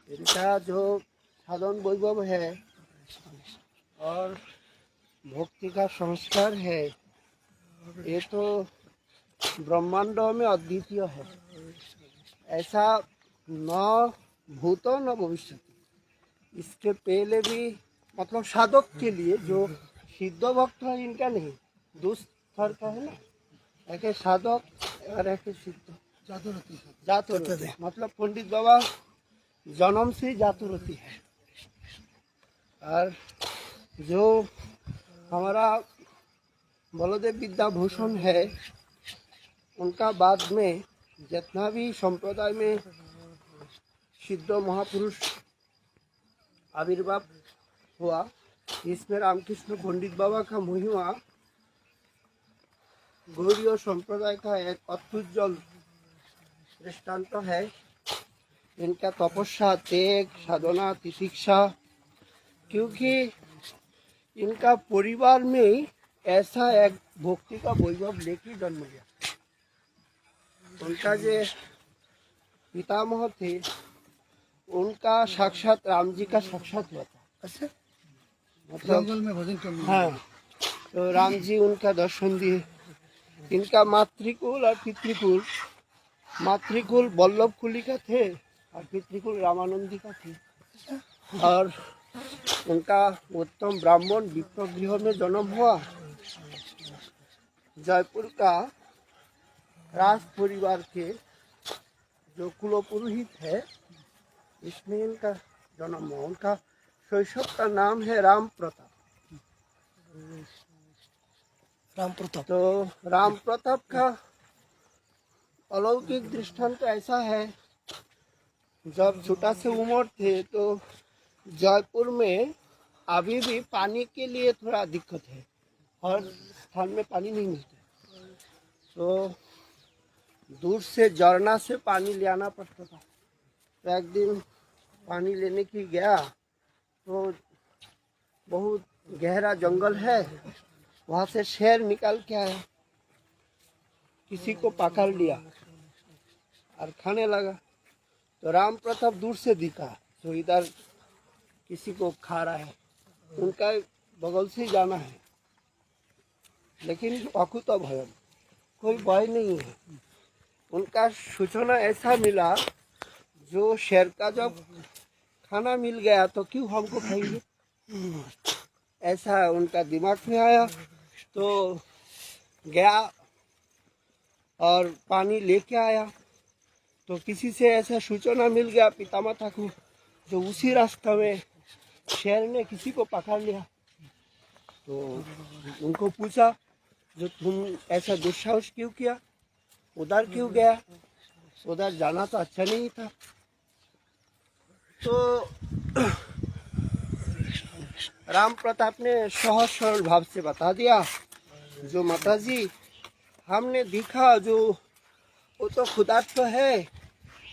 इनका जो साधन वैभव है और भक्ति का संस्कार है, ये तो ब्रह्मांडों में अद्वितीय है। ऐसा न भूतो न भविष्य। इसके पहले भी मतलब साधक के लिए जो सिद्ध भक्त है इनका नहीं, दूसर का है ना, एक साधक और एक सिद्ध जातुरति मतलब पंडित बाबा जन्म से जातुरति है। और जो हमारा बलदेव विद्याभूषण है, उनका बाद में जितना भी संप्रदाय में सिद्ध महापुरुष आविर्भाव हुआ, इसमें रामकृष्ण पंडित बाबा का महिमा गौड़ीय संप्रदाय का एक अत्युज्ज्वल दृष्टांत है। इनका तपस्या, त्याग, साधना, तितिक्षा, क्योंकि इनका परिवार में ऐसा एक भक्ति का वैभव लेके जन्म लिया। उनका जो पितामह थे, उनका साक्षात राम जी का साक्षात हुआ था। अच्छा, मतलब जंगल में भजन करने। हाँ, तो राम जी उनका दर्शन दिए। इनका मातृकुल और पितृकुल, मातृकुल वल्लभ कुली का थे और पितृकुल रामानंदी का थे। और उनका उत्तम ब्राह्मण विप्र गृह में जन्म हुआ। जयपुर का राज परिवार के जो कुलपुरोहित है, इसमें इनका जन्म हुआ। उनका शैशव का नाम है राम प्रताप। तो राम प्रताप का अलौकिक दृष्टांत ऐसा है, जब छोटा से उम्र थे तो जयपुर में अभी भी पानी के लिए थोड़ा दिक्कत है, हर स्थान में पानी नहीं मिलता। तो दूर से झरना से पानी ले आना पड़ता था। तो एक दिन पानी लेने की गया तो बहुत गहरा जंगल है, वहाँ से शेर निकल के आया, किसी को पकड़ लिया और खाने लगा। तो राम प्रताप दूर से दिखा तो इधर किसी को खा रहा है, उनका बगल से जाना है, लेकिन अकुत भय, कोई भय नहीं है। उनका सूचना ऐसा मिला, जो शेर का जब खाना मिल गया तो क्यों हमको खाएंगे, ऐसा उनका दिमाग में आया। तो गया और पानी लेके आया। तो किसी से ऐसा सूचना मिल गया पितामाता को, जो उसी रास्ते में शेर ने किसी को पकड़ लिया। तो उनको पूछा, जो तुम ऐसा दुस्साहस क्यों किया, उधर क्यों गया, उधर जाना तो अच्छा नहीं था। तो राम प्रताप ने सहज सरल भाव से बता दिया, जो माताजी हमने देखा, जो वो तो खुदा तो है,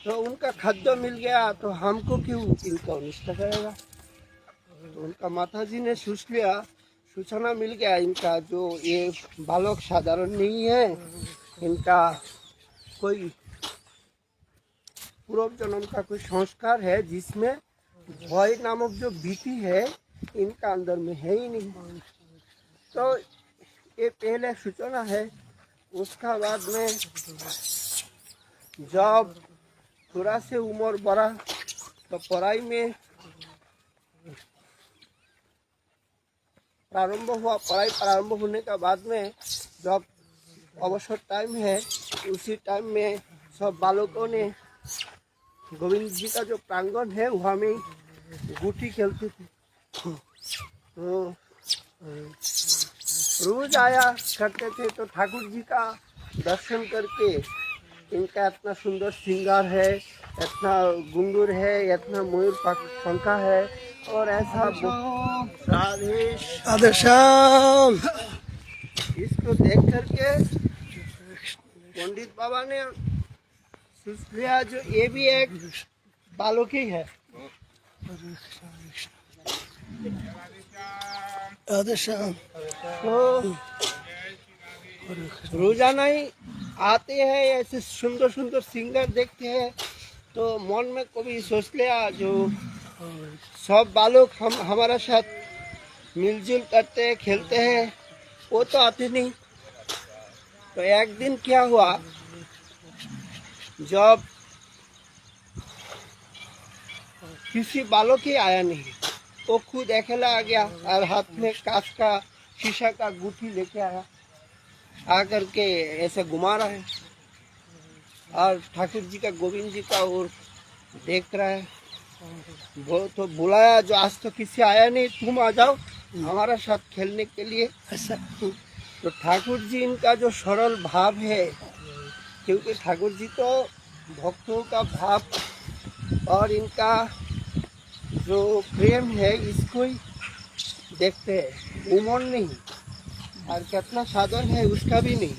तो उनका खाद्य मिल गया तो हमको क्यों इनका अनिष्ट करेगा। तो उनका माताजी ने सोच लिया, सूचना मिल गया इनका जो ये बालक साधारण नहीं है, इनका कोई पूर्व जन्म का कोई संस्कार है, जिसमें भय नामक जो भीति है इनका अंदर में है ही नहीं। तो ये पहले सूचना है। उसका बाद में जब थोड़ा से उम्र बढ़ा तो पढ़ाई में प्रारंभ हुआ। पढ़ाई प्रारंभ होने के बाद में जब अवसर टाइम है, उसी टाइम में सब बालकों ने गोविंद जी का जो प्रांगण है वहाँ में गुटी खेलते थे। तो रोज आया करते थे। तो ठाकुर जी का दर्शन करके, इनका इतना सुंदर श्रृंगार है, इतना घुंघरू है, इतना मयूर पंखा है, और ऐसा आदर्शाम इसको देख करके पंडित बाबा ने सोच लिया, जो ये भी एक बालक ही है। आदर्शाम तो रोजाना ही आते हैं, ऐसे सुंदर सुंदर सिंगर देखते हैं, तो मन में कभी सोच लिया जो सब बालक हम हमारा साथ मिलजुल करते हैं, खेलते हैं, वो तो आते नहीं। तो एक दिन क्या हुआ, जब किसी बालक ही आया नहीं, वो खुद अकेला आ गया और हाथ में कांच का शीशा का गुठी लेके आया, आकर के ऐसे घुमा रहा है और ठाकुर जी का, गोविंद जी का और देख रहा है। वो तो बुलाया, जो आज तो किसी आया नहीं, तुम आ जाओ हमारा साथ खेलने के लिए। ऐसा तो ठाकुर जी इनका जो सरल भाव है, क्योंकि ठाकुर जी तो भक्तों का भाव और इनका जो प्रेम है इसको ही देखते हैं, उमर नहीं और कितना साधन है उसका भी नहीं,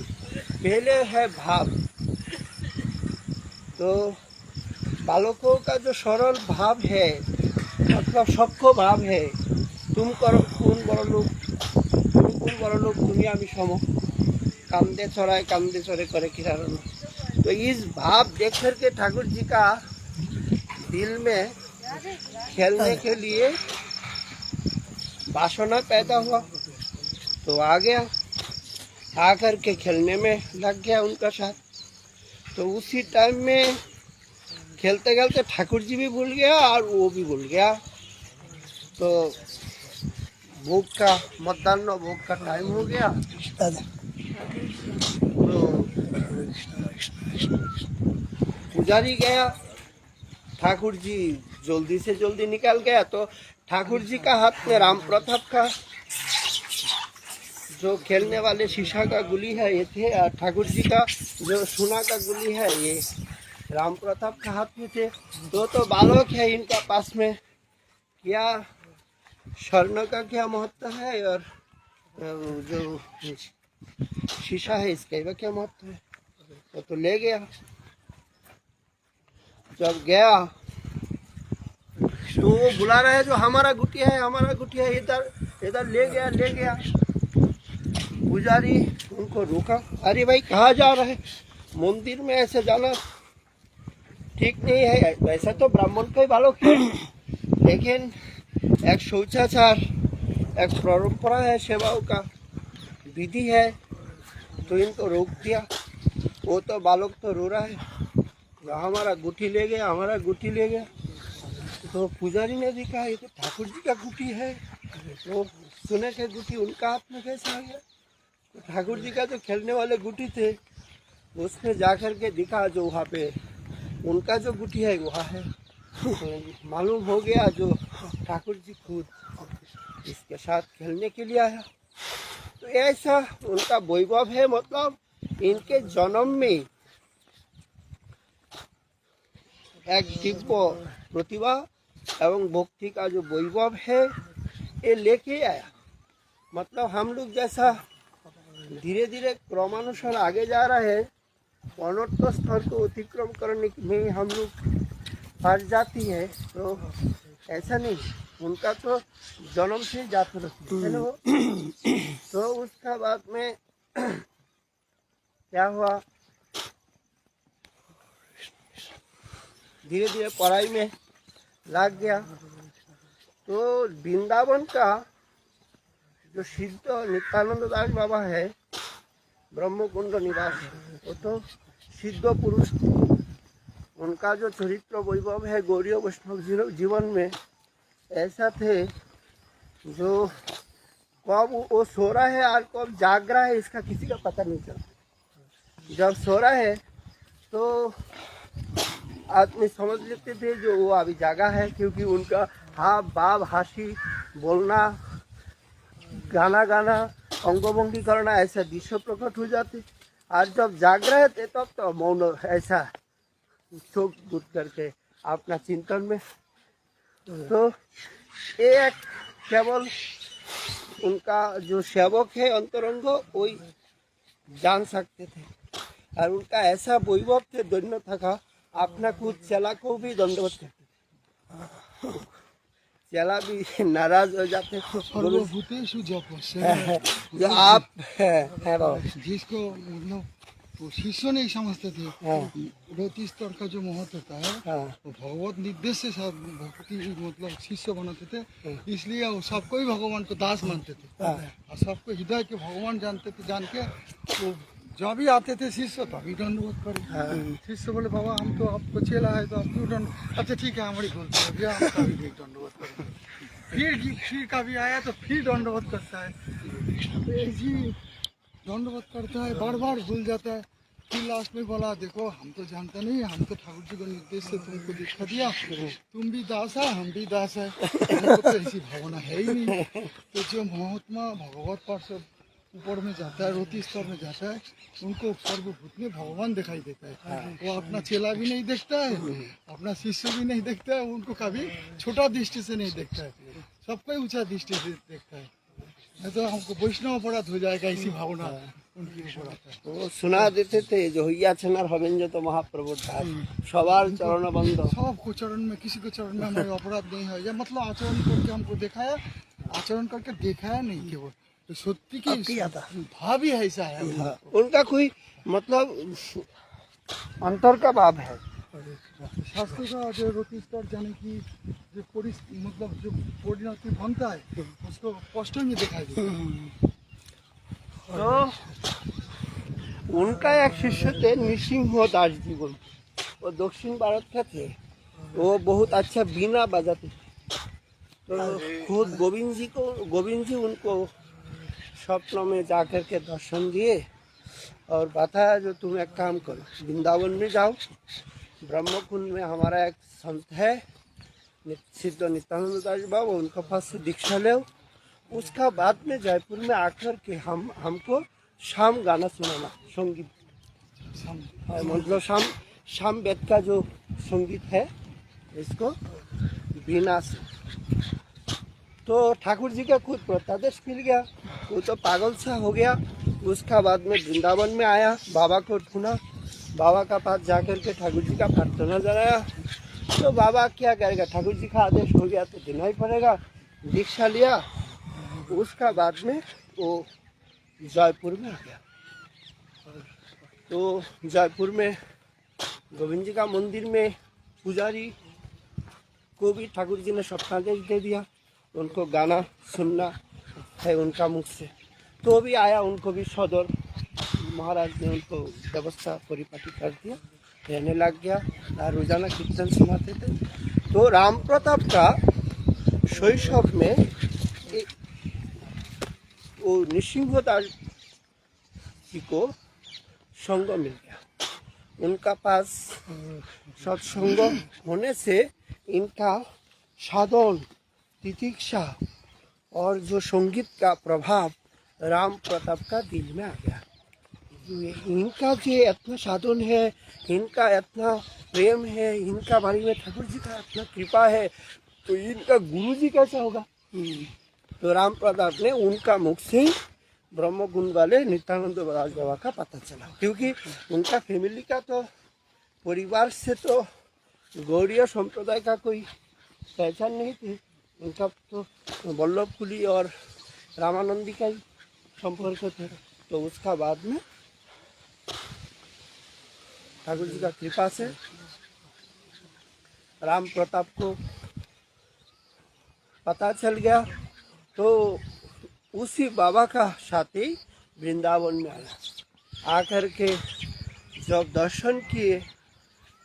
पहले है भाव। तो बालकों का जो सरल भाव है, मतलब सबको भाव है, तुम करो कौन बड़ लोग, তুমি কোন বড় লোক, তুমি আমি সম, कामदे चौराए करे किराना। तो इस भाव देख करके ठाकुर जी का दिल में खेलने के लिए वासना पैदा हुआ, तो आ गया, आकर के खेलने में लग गया उनका साथ। तो उसी टाइम में खेलते खेलते ठाकुर जी भी भूल गया और वो भी भूल गया। तो भोग का, मध्याह्न भोग का टाइम हो गया। दादा तो पुजारी गया, ठाकुर जी जल्दी से जल्दी निकल गया। तो ठाकुर जी का हाथ में राम प्रताप का जो खेलने वाले शीशा का गुली है ये थे, और ठाकुर जी का जो सोना का गुली है ये राम प्रताप का हाथ में थे। तो बालक है इनका पास में, क्या स्वर्ण का क्या महत्व है और जो शीशा है इसका क्या महत्व है। तो ले गया, जब गया तो वो बुला रहा है, जो हमारा गुटिया है, हमारा गुटिया है, इधर इधर ले गया। पुजारी उनको रोका, अरे भाई कहाँ जा रहे हैं, मंदिर में ऐसे जाना ठीक नहीं है। वैसा तो ब्राह्मण का ही बालक है, लेकिन एक शौचाचार, एक परंपरा है, सेवाओं का विधि है, तो इनको रोक दिया। वो तो बालक तो रो रहा है, हमारा गुठी ले गया, हमारा गुठी ले गया। तो पुजारी ने देखा ये तो ठाकुर जी का गुठी है, तो सोने के गुठी उनका हाथ में कैसे आ गया। तो ठाकुर जी का जो खेलने वाले गुठी थे, उसमें जाकर के दिखा जो वहाँ पे उनका जो गुठी है वहाँ है। तो मालूम हो गया जो ठाकुर जी खुद इसके साथ खेलने के लिए आया। तो ऐसा उनका वैभव है, मतलब इनके जन्म में एक दिव्य प्रतिभा एवं भक्ति का जो वैभव है ये लेके आया। मतलब हम लोग जैसा धीरे धीरे क्रमानुसार आगे जा रहे हैं, अनंत स्तर को अतिक्रम करने में हम लोग फंस जाती है, तो ऐसा नहीं, उनका तो जन्म से जाते रहती है ना वो। तो उसका बाद में क्या हुआ, धीरे धीरे पढ़ाई में लग गया। तो वृंदावन का जो सिद्ध नित्यानंद दास बाबा है, ब्रह्मकुंड निवास, वो तो सिद्ध पुरुष, उनका जो चरित्र वैभव है गौड़ीय वैष्णव जीवन में ऐसा थे, जो कब वो सो रहा है और कब जाग रहा है इसका किसी का पता नहीं चलता। जब सो रहा है तो आदमी समझ लेते थे जो वो अभी जागा है, क्योंकि उनका हाव भाव, हंसी, बोलना, गाना गाना, अंगभंगी करना, ऐसा दृश्य प्रकट हो जाते। और जब जाग रहे थे तब तो मौन ऐसा चोक बुत करके अपना चिंतन में। तो एक केवल उनका जो सेवक है अंतरंग वही जान सकते थे, और उनका ऐसा वैभव थे, दैन्यता था, अपना खुद चेला को भी दंडवत करते, चेला भी नाराज हो जाते थे। सर्वभूतेषु जप जो आप है बाबा, जिसको मतलब वो शिष्य नहीं समझते थे। हाँ। रोटी स्तर का जो महत्व होता है हाँ। वो भगवत निर्देश से सब भक्ति मतलब शिष्य बनाते थे, हाँ। इसलिए वो सबको ही भगवान को दास मानते थे हाँ। और सबको हृदय के भगवान जानते थे। जान के वो जब भी आते थे शिष्य तभी दंडवत करे। शिष्य बोले बाबा हम तो आपको चेला है तो आप क्यों दंड, अच्छा ठीक है हमारी गलती हो गया, हम कभी नहीं दंडवत करेंगे। फिर कभी आया तो फिर दंडवत करता है, तो ऐसी दंडवत करता है, बार बार भूल जाता है। फिर लास्ट में बोला देखो हम तो जानते नहीं, हम तो ठाकुर जी के निर्देश से तुमको दिखा दिया, तुम भी दास है हम भी दास है, हमको तो ऐसी भावना है ही नहीं। तो जो महात्मा भगवत पार्षद ऊपर में जाता है, रोटी स्तर में जाता है, उनको सर्वभूत में भगवान दिखाई देता है। वो अपना चेला भी नहीं देखता है, अपना शिष्य भी नहीं देखता है, उनको कभी छोटा दृष्टि से नहीं देखता है, सबको ही ऊंचा दृष्टि से देखता है। नहीं तो हमको वैष्णव अपराध हो जाएगा, ऐसी भावना उनकी ऊपर आता है। वो सुना देते थे जो হইয়াছেন আর হবেন যত মহাপ্রভুর দাস সবার চরণ বন্ধ। सबको चरण में, किसी को चरण में हमारे अपराध नहीं है, या मतलब आचरण करके हमको दिखाया, आचरण करके दिखाया नहीं केवल, तो सत्य की भाव ही ऐसा है। हाँ, उनका कोई मतलब अंतर का भाव है। शास्त्र का जो रोटी स्तर जाने की जो मतलब जो परिणति बनता है उसको स्पष्ट में दिखाई देता है। तो उनका एक शिष्य थे नृसिंह दास जी बोल, वो दक्षिण भारत के थे, वो बहुत अच्छा बीना बजाते थे। तो खुद गोविंद जी उनको स्वप्न में जाकर के दर्शन दिए और बताया जो तुम एक काम करो, वृंदावन में जाओ, ब्रह्मकुंड में हमारा एक संत है सिद्ध नित्यानंद दास बाबा, उनके पास से दीक्षा ले, उसका बाद में जयपुर में आकर के हमको शाम गाना सुनाना, संगीत मतलब शाम वेद का जो संगीत है इसको बीना से। तो ठाकुर जी का खुद प्रत्यादेश मिल गया, वो तो पागल सा हो गया। उसका बाद में वृंदावन में आया, बाबा को ढूंढा, बाबा का पास जाकर के ठाकुर जी का प्रार्थना जनाया। तो बाबा क्या करेगा, ठाकुर जी का आदेश हो गया तो देना ही पड़ेगा, दीक्षा लिया। उसका बाद में वो जयपुर में आ गया। तो जयपुर में गोविंद जी का मंदिर में पुजारी को भी ठाकुर जी ने स्वप्नादेश दे दिया, उनको गाना सुनना है उनका मुख से। तो भी आया, उनको भी सदर महाराज ने उनको व्यवस्था परिपाटी कर दिया, रहने लग गया, रोजाना कीर्तन सुनाते थे। तो राम प्रताप का शैशव में वो नृसिंह दास जी को संग मिल गया, उनका पास सत्संग होने से इनका साधन तितिक्षा और जो संगीत का प्रभाव राम प्रताप का दिल में आ गया। इनका जो इतना साधन है, इनका इतना प्रेम है, इनका बारे में ठाकुर जी का इतना कृपा है, तो इनका गुरु जी कैसा होगा। तो राम प्रताप ने उनका मुख से ही ब्रह्मकुंड वाले नित्यानंद दास बाबा का पता चला, क्योंकि उनका फैमिली का तो परिवार से तो गौड़ीय संप्रदाय का कोई पहचान नहीं थी, उनका तो वल्लभकुली और रामानंदी का ही संपर्क थे। तो उसका बाद में ठाकुर जी का कृपा से राम प्रताप को पता चल गया, तो उसी बाबा का साथी वृंदावन में आया। आकर के जब दर्शन किए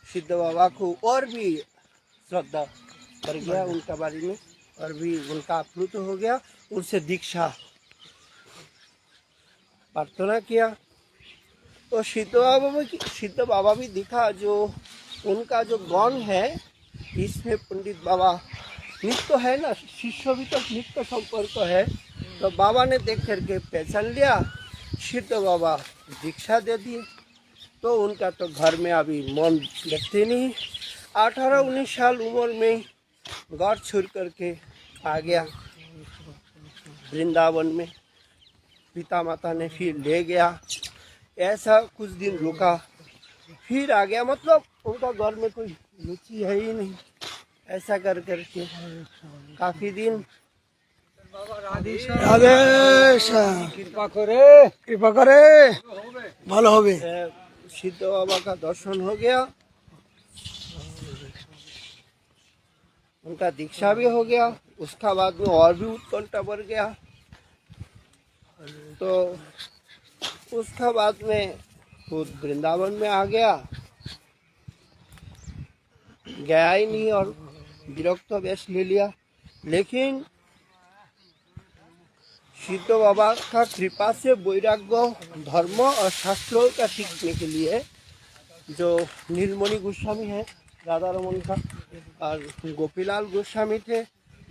सिद्ध बाबा को, और भी श्रद्धा कर गया उनका बारे में, और भी उनका आप्लुत हो गया, उनसे दीक्षा प्रार्थना किया। तो सिद्ध बाबा भी दिखा जो उनका जो गौन है, इसमें पंडित बाबा नित्य है ना, शिष्य भी तो नित्य संपर्क है। तो बाबा ने देख करके पहचान लिया, सिद्ध बाबा दीक्षा दे दिए। तो उनका तो घर में अभी मन लगते नहीं, 18-19 साल उम्र में घर छोड़ करके आ गया वृंदावन में। पिता माता ने फिर ले गया, ऐसा कुछ दिन रुका, फिर आ गया। मतलब उनका घर में कोई रुचि है ही नहीं, ऐसा कर करके काफ़ी दिन রাধে শ্যাম। কৃপা করে ভালো হবে। सिद्ध बाबा का दर्शन हो गया, उनका दीक्षा भी हो गया। उसका बाद में और भी उत्कंठा बढ़ गया, तो उसका बाद में खुद वृंदावन में आ गया ही नहीं और विरक्त वेश ले लिया। लेकिन सिद्ध बाबा का कृपा से वैराग्य, धर्म और शास्त्रों का सीखने के लिए जो नीलमणि गोस्वामी है राधा रमन का और गोपीलाल गोस्वामी थे,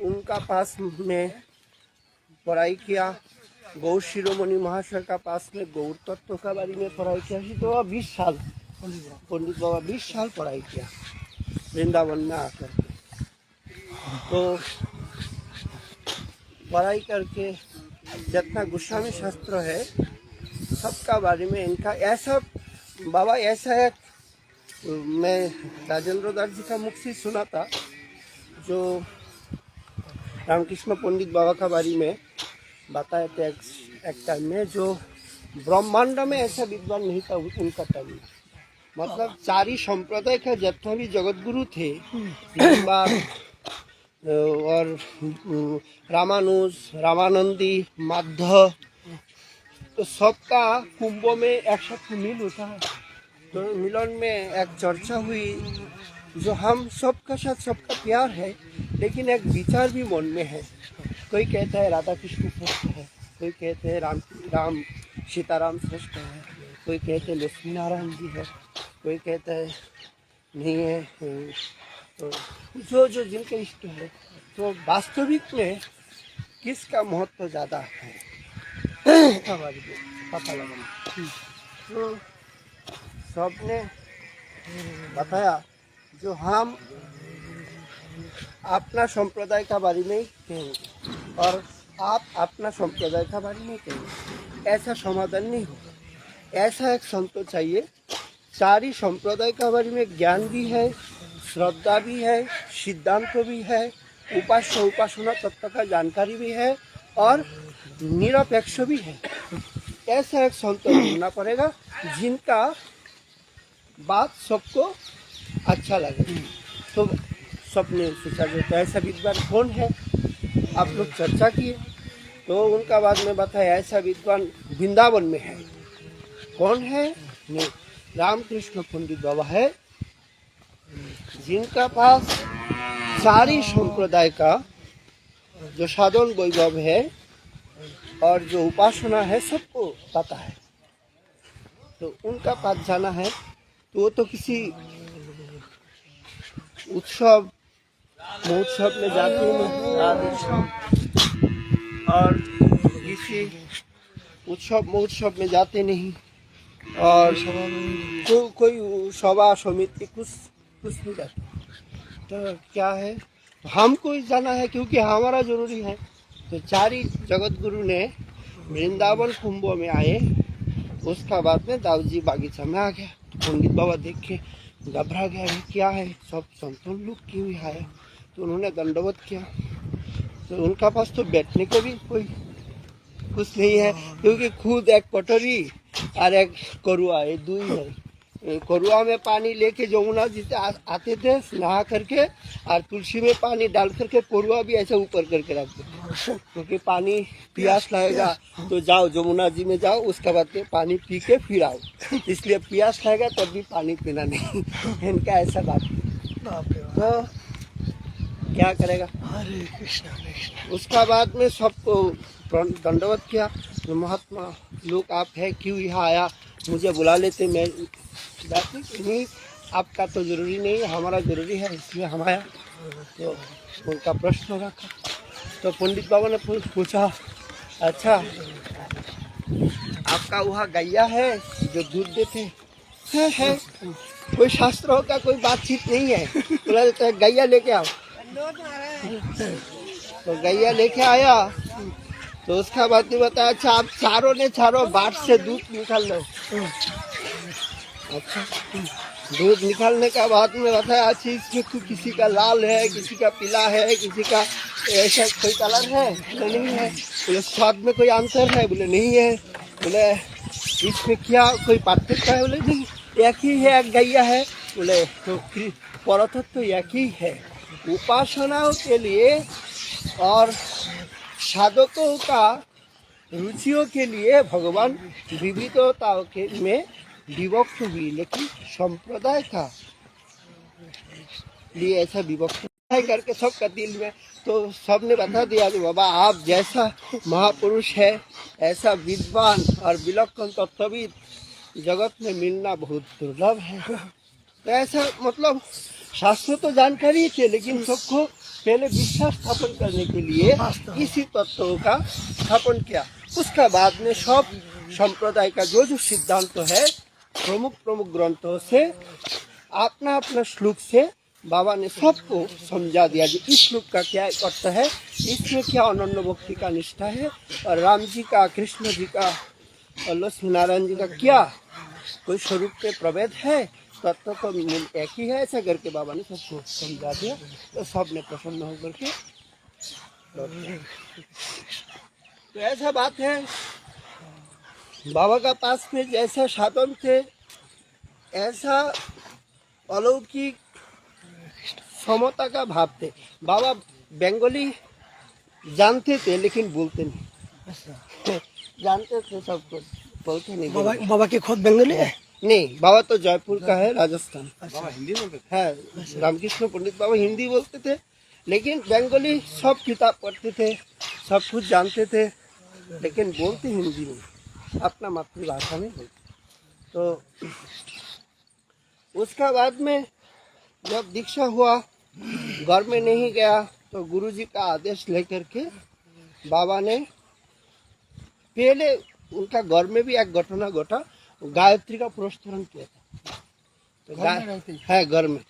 उनका पास में पढ़ाई किया। गौर शिरोमणि महाशय का पास में गौर तत्व का बारे में पढ़ाई किया। तो 20 साल पंडित बाबा 20 साल पढ़ाई किया वृंदावन में आकर। तो पढ़ाई करके जितना गोस्वामी शास्त्र है सबका बारे में इनका ऐसा बाबा ऐसा एक, मैं राजेंद्र दास जी का मुख से सुना था, जो रामकृष्ण पंडित बाबा का बारे में बताए थे एक टाइम में, जो ब्रह्मांड में ऐसा विद्वान नहीं था उनका टाइम में। मतलब चारी संप्रदाय का जितना भी जगत गुरु थे, और रामानुज, रामानंदी, माधव, तो सबका कुंभ में एक साथ मिल होता है। तो मिलन में एक चर्चा हुई, जो हम सबका साथ सबका प्यार है, लेकिन एक विचार भी मन में है। कोई कहता है राधा कृष्ण श्रेष्ठ है, कोई कहते हैं राम सीताराम श्रेष्ठ है, कोई कहते हैं लक्ष्मी नारायण जी है, कोई कहता है नहीं है। तो जो जिनके इष्ट है, तो वास्तविक में किसका महत्व ज़्यादा है पता लगाना। तो सबने बताया जो हम अपना संप्रदाय का बारे में कहेंगे और आप अपना संप्रदाय का बारे में कहेंगे, ऐसा समाधान नहीं होगा। ऐसा एक संत चाहिए, सारी संप्रदाय का बारे में ज्ञान भी है, श्रद्धा भी है, सिद्धांत भी है, उपास्य उपासना तत्व का जानकारी भी है और निरपेक्ष भी है। ऐसा एक संत ढूंढना पड़ेगा जिनका बात सबको अच्छा लगे। तो सबने सोचा जो ऐसा विद्वान कौन है, आप लोग चर्चा किए। तो उनका बाद में बताया ऐसा विद्वान वृंदावन में है। कौन है? नहीं, रामकृष्ण पंडित बाबा है, जिनका पास सारी संप्रदाय का जो साधन वैभव है और जो उपासना है सबको पता है। तो उनका पास जाना है तो वो तो किसी उत्सव महोत्सव में जाते नहीं, और किसी उत्सव महोत्सव में जाते नहीं, और कोई सभा समिति कुछ नहीं जाते। तो क्या है, हमको जाना है क्योंकि हमारा जरूरी है। तो चारी जगत गुरु ने वृंदावन कुंभ में आए, उसका बाद में दाऊजी बागीचा में आ गया। तो पंडित बाबा देख के घबरा गया, ये क्या है, सब संतों लोग क्यों आए। तो उन्होंने दंडवत किया। तो उनका पास तो बैठने को भी कोई कुछ नहीं है, क्योंकि खुद एक कटोरी और एक करुआ, ये दो ही है। करुआ में पानी लेके जमुना जी से आते थे नहा करके, और तुलसी में पानी डाल करके करुआ भी ऐसे ऊपर करके रखते, क्योंकि पानी प्यास लगेगा तो जाओ जमुना जी में जाओ, उसके बाद में पानी पी के फिर आओ। इसलिए प्यास लगेगा तब भी पानी पीना नहीं, इनका ऐसा बात। तो क्या करेगा। हरे कृष्णा कृष्णा। उसका बाद में सबको दंडवत किया। तो महात्मा लोग आप है क्यों यहाँ आया, मुझे बुला लेते, मैं नहीं, आपका तो जरूरी नहीं, हमारा जरूरी है, इसलिए हम आया। तो उनका प्रश्न रखा। तो पंडित बाबा ने पूछा, अच्छा आपका वहाँ गैया है जो दूध देते है? कोई शास्त्रों का कोई बातचीत नहीं है। बोला तो गैया लेके आओ। तो गैया लेके आया। तो उसका बाद में बताया, अच्छा आप चारों ने चारों बाट से दूध निकाल लो। अच्छा, दूध निकालने का बाद में बताया, अच्छा इसमें किसी का लाल है, किसी का पीला है, किसी का ऐसा कोई कलर है? बोले नहीं है। बोले स्वाद में कोई अंतर है? बोले नहीं है। बोले इसमें क्या कोई पार्थक्य है? बोले नहीं, एक ही है, एक गैया है। बोले तो परतत्व तो एक ही है। उपासनाओं के लिए और साधकों का रुचियों के लिए भगवान विविधताओं के में विभक्त हुई, लेकिन संप्रदाय का लिए ऐसा विभक्त है करके सबका दिल में। तो सबने बता दिया कि बाबा आप जैसा महापुरुष है, ऐसा विद्वान और विलक्षण तत्वविद जगत में मिलना बहुत दुर्लभ है। तो ऐसा मतलब शास्त्र तो जानकारी थी, लेकिन सबको पहले विश्वास स्थापन करने के लिए इसी तत्वों का स्थापन किया। उसका बाद में सब संप्रदाय का जो जो सिद्धांत है प्रमुख प्रमुख ग्रंथों से अपना अपना श्लोक से बाबा ने सबको समझा दिया कि इस श्लोक का क्या अर्थ है, इसमें क्या अनन्य भक्ति का निष्ठा है, और राम जी का, कृष्ण जी का और लक्ष्मी नारायण जी का क्या कोई स्वरूप के प्रभेद है, तत्व तो एक ही है। ऐसा करके बाबा ने सबको समझा दिया। तो सब ने प्रसन्न होकर के तो ऐसा बात है। बाबा का पास में जैसा साधन थे, ऐसा अलौकिक समता का भाव थे। बाबा बंगाली जानते थे लेकिन बोलते नहीं। जानते थे सब कुछ, बोलते नहीं। बाबा बाबा के खुद बंगाली है? नहीं, बाबा तो जयपुर का है, राजस्थान। बाबा हिंदी बोलते थे? है, रामकृष्ण पंडित बाबा हिंदी बोलते थे, लेकिन बंगाली सब किताब पढ़ते थे, सब कुछ जानते थे, लेकिन बोलते हिंदी नहीं, अपना मातृभाषा में बोलते। तो उसका बाद में जब दीक्षा हुआ, घर में नहीं गया, तो गुरुजी का आदेश लेकर के बाबा ने पहले उनका घर में भी एक घटना घटा, गायत्री का पुरस्करण किया था। तो है घर में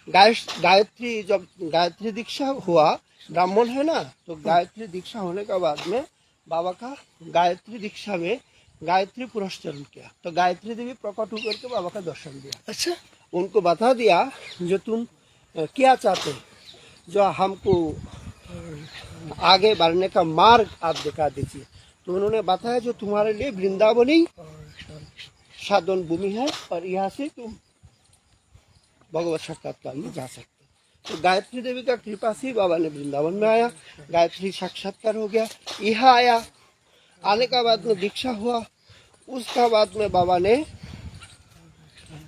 गायत्री, जब गायत्री दीक्षा हुआ, ब्राह्मण है ना, तो गायत्री दीक्षा होने के बाद में बाबा का गायत्री दीक्षा में गायत्री पुरस्करण किया। तो गायत्री देवी प्रकट होकर के बाबा का दर्शन दिया। अच्छा, उनको बता दिया जो तुम क्या चाहते, जो हमको आगे बढ़ने का मार्ग आप दिखा दीजिए। तो उन्होंने बताया जो तुम्हारे लिए वृंदावनी साधन भूमि है, और यहाँ से तुम भगवत साक्षात्कार में जा सकते। तो गायत्री देवी का कृपा से बाबा ने वृंदावन में आया, गायत्री साक्षात्कार हो गया। यहाँ आया, आने का बाद में दीक्षा हुआ। उसका बाद में बाबा ने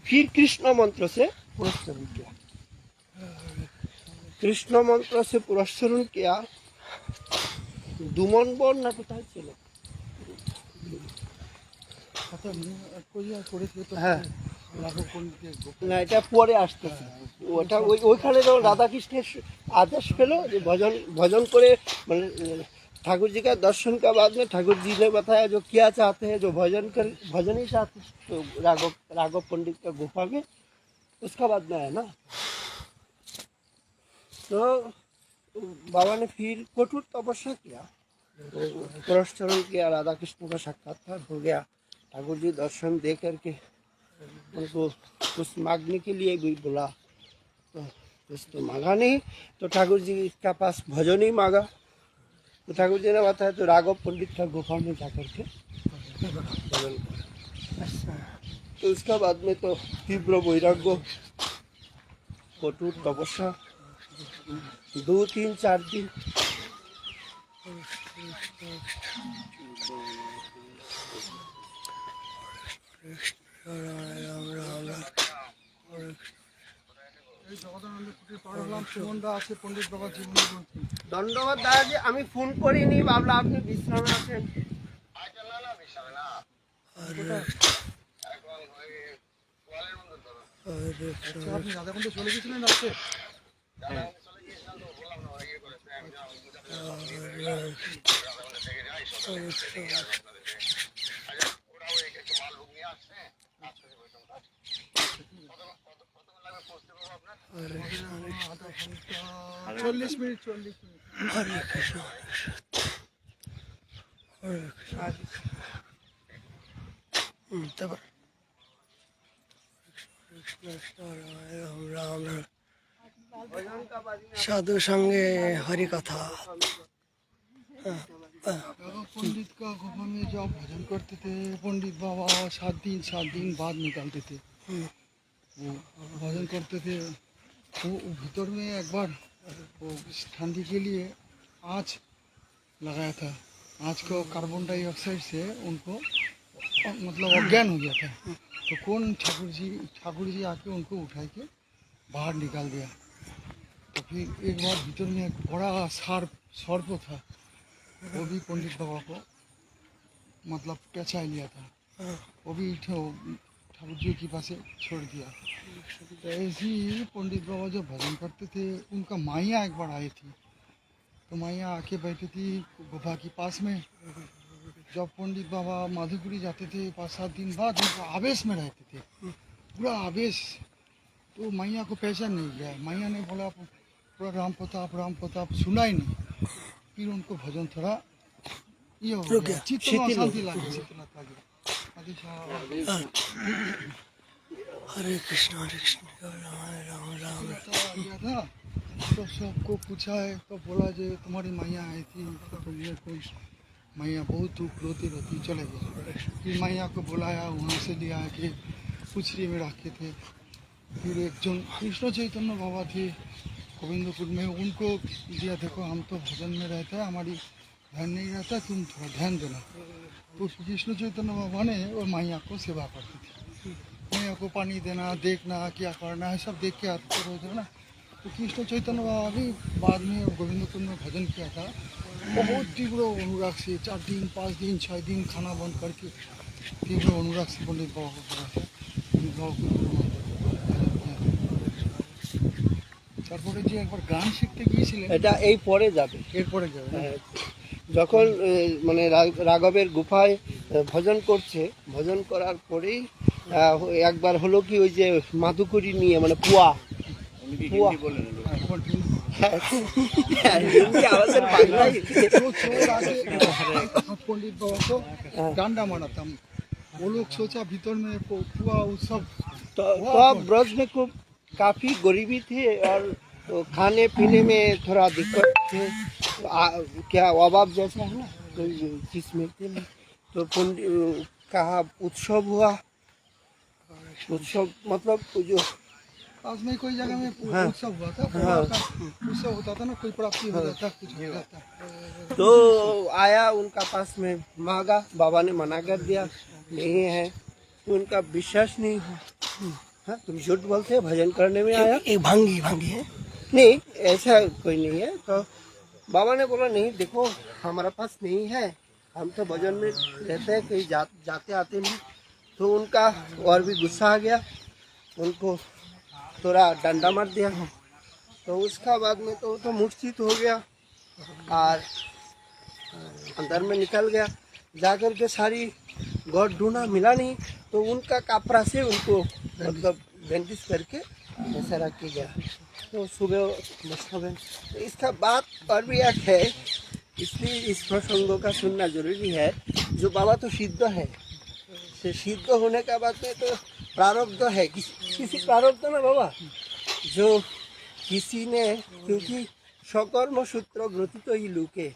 फिर कृष्ण मंत्र से पुरस्करण किया। कृष्ण मंत्र से पुरस्करण किया। दुमन बोल ना कोথায় ছিল? হ্যাঁ, না এটা পরে আসতেছে। ওটা ওইখানে যখন राधा कृष्णের आदेश पेलो যে भजन করে মানে ठाकुर जी का दर्शन के बाद में ठाकुर जी ने बताया जो क्या चाहते हैं, जो भजन ही चाहते, तो राघव पंडित का गुफा में उसका बाद में है ना। तो बाबा ने फिर कठोर तपस्या किया, पुरस्करण किया, राधा कृष्ण का साक्षात्कार हो गया। ठाकुर जी दर्शन दे करके उनको कुछ मांगने के लिए भी बोला, तो कुछ तो मांगा नहीं। तो ठाकुर जी का पास भजन ही मांगा। तो ठाकुर जी ने बताया तो राघव पंडित का गुफा में जाकर के भजन करा। तो उसका बाद में तो तीव्र वैराग्य, कठोर तपस्या, 2, 3, 4 दिन। ধন্যবাদ দাদাজি, আমি ফোন করিনি, ভাবলাম আপনি বিশ্রামে আছেন। আপনি আধা ঘন্টা চলে গেছিলেন রাত্রে? চল্লিশ মিনিট। হরে কৃষ্ণ, হরে কৃষ্ণ। তারপর কৃষ্ণ কৃষ্ণ রাম রাম রাম। साधु संगे हरि कथा। पंडित का गुफा में जब भजन करते थे पंडित बाबा 7 दिन बाद निकालते थे। वो भजन करते थे वो भीतर में एक बार वो ठंडी के लिए आँच लगाया था। आँच को कार्बन डाइऑक्साइड से उनको मतलब अज्ञान हो गया था। तो कौन ठाकुर जी आके उनको उठा के बाहर निकाल दिया। तो फिर एक बार भीतर में एक बड़ा सर्प था, वो भी पंडित बाबा को मतलब पहचान लिया था। वो भी ठाकुर जी के पास छोड़ दिया। तो ऐसे ही पंडित बाबा जो भजन करते थे उनका माइया एक बार आई थी। तो माइया आके बैठी थी गुफा के पास में। जब पंडित बाबा माधुपुरी जाते थे 5-7 दिन बाद उनको आवेश में रहते थे, पूरा आवेश। तो मैया को पहचान नहीं गया। मैया ने बोला पूरा राम प्रताप सुना ही नहीं। फिर उनको भजन थोड़ा ये हो गया, चित्त में शांति लगी। हरे कृष्ण राम राम राम। गया था तो सबको पूछा है तो बोला जो तुम्हारी मैया आई थी तो तुमने कोई मैया बहुत दुख रोती रोती चले गए। फिर मैया को बुलाया, वहाँ से लिया के पुछरी में रखे थे। फिर एक जन कृष्ण चैतन्य बाबा थे गोविंदपुर में, उनको दिया देखो हम तो भजन में रहता है, हमारी ध्यान नहीं रहता, तुम थोड़ा ध्यान देना। तो कृष्ण चैतन्य बाबा ने वो मैया को सेवा करती थी। मैया को पानी देना, देखना क्या करना है सब देख के आते थे रोज, है ना। तो कृष्ण चैतन्य बाबा भी बाद में गोविंदपुर में भजन किया था। बहुत तीव्र अनुराग से 4 दिन 5 दिन 6 दिन खाना बंद करके तीव्र अनुराग से पंडित बाबा को करा था। पंडित बाबा को তারপরে যে একবার গান শিখতে গিয়েছিলেন, এটা এই পরে যাবে। এরপরে যাবে। যখন মানে রাঘবের গুফায় ভজন করছে, ভজন করার পরেই একবার হলো কি ওই যে মাধুকরি নিয়ে মানে পুয়া पंडित बाबा को डांडा मारताम। वो लोग सोचा भीतर में पुआ उत्सव। तो ब्रज में खूब काफ़ी गरीबी थी और तो खाने पीने में थोड़ा दिक्कत थे। क्या अभाव जैसा है ना कोई चीज़ मिलती नहीं। तो कहा उत्सव हुआ। उत्सव मतलब जो पास में कोई जगह में उत्सव हुआ था। उत्सव होता था ना, कोई प्राप्ति हो जाता कुछ हो जाता। तो आया उनका पास में मांगा, बाबा ने मना कर दिया नहीं है। तो उनका विश्वास नहीं हुआ। हाँ तुम झूठ बोलते हैं, भजन करने में आया। एक भांगी है नहीं ऐसा कोई नहीं है। तो बाबा ने बोला नहीं देखो हमारा पास नहीं है, हम तो भजन में रहते हैं, कहीं जाते आते नहीं। तो उनका और भी गुस्सा आ गया, उनको थोड़ा डंडा मार दिया। तो उसका बाद में तो मूर्छित हो गया और अंदर में निकल गया। जाकर के सारी गौर ढूंढा, मिला नहीं। तो उनका कापरा से उनको मतलब बैंडेज करके ऐसा रख के गया। तो सुबह तो इसका बात और भी एक है, इसलिए इस प्रसंगों का सुनना जरूरी है। जो बाबा तो सिद्ध है, से सिद्ध होने का बाद में तो प्रारब्ध है, किसी प्रारब्ध ना बाबा जो किसी ने, क्योंकि सकर्म सूत्र ग्रथित ही लुके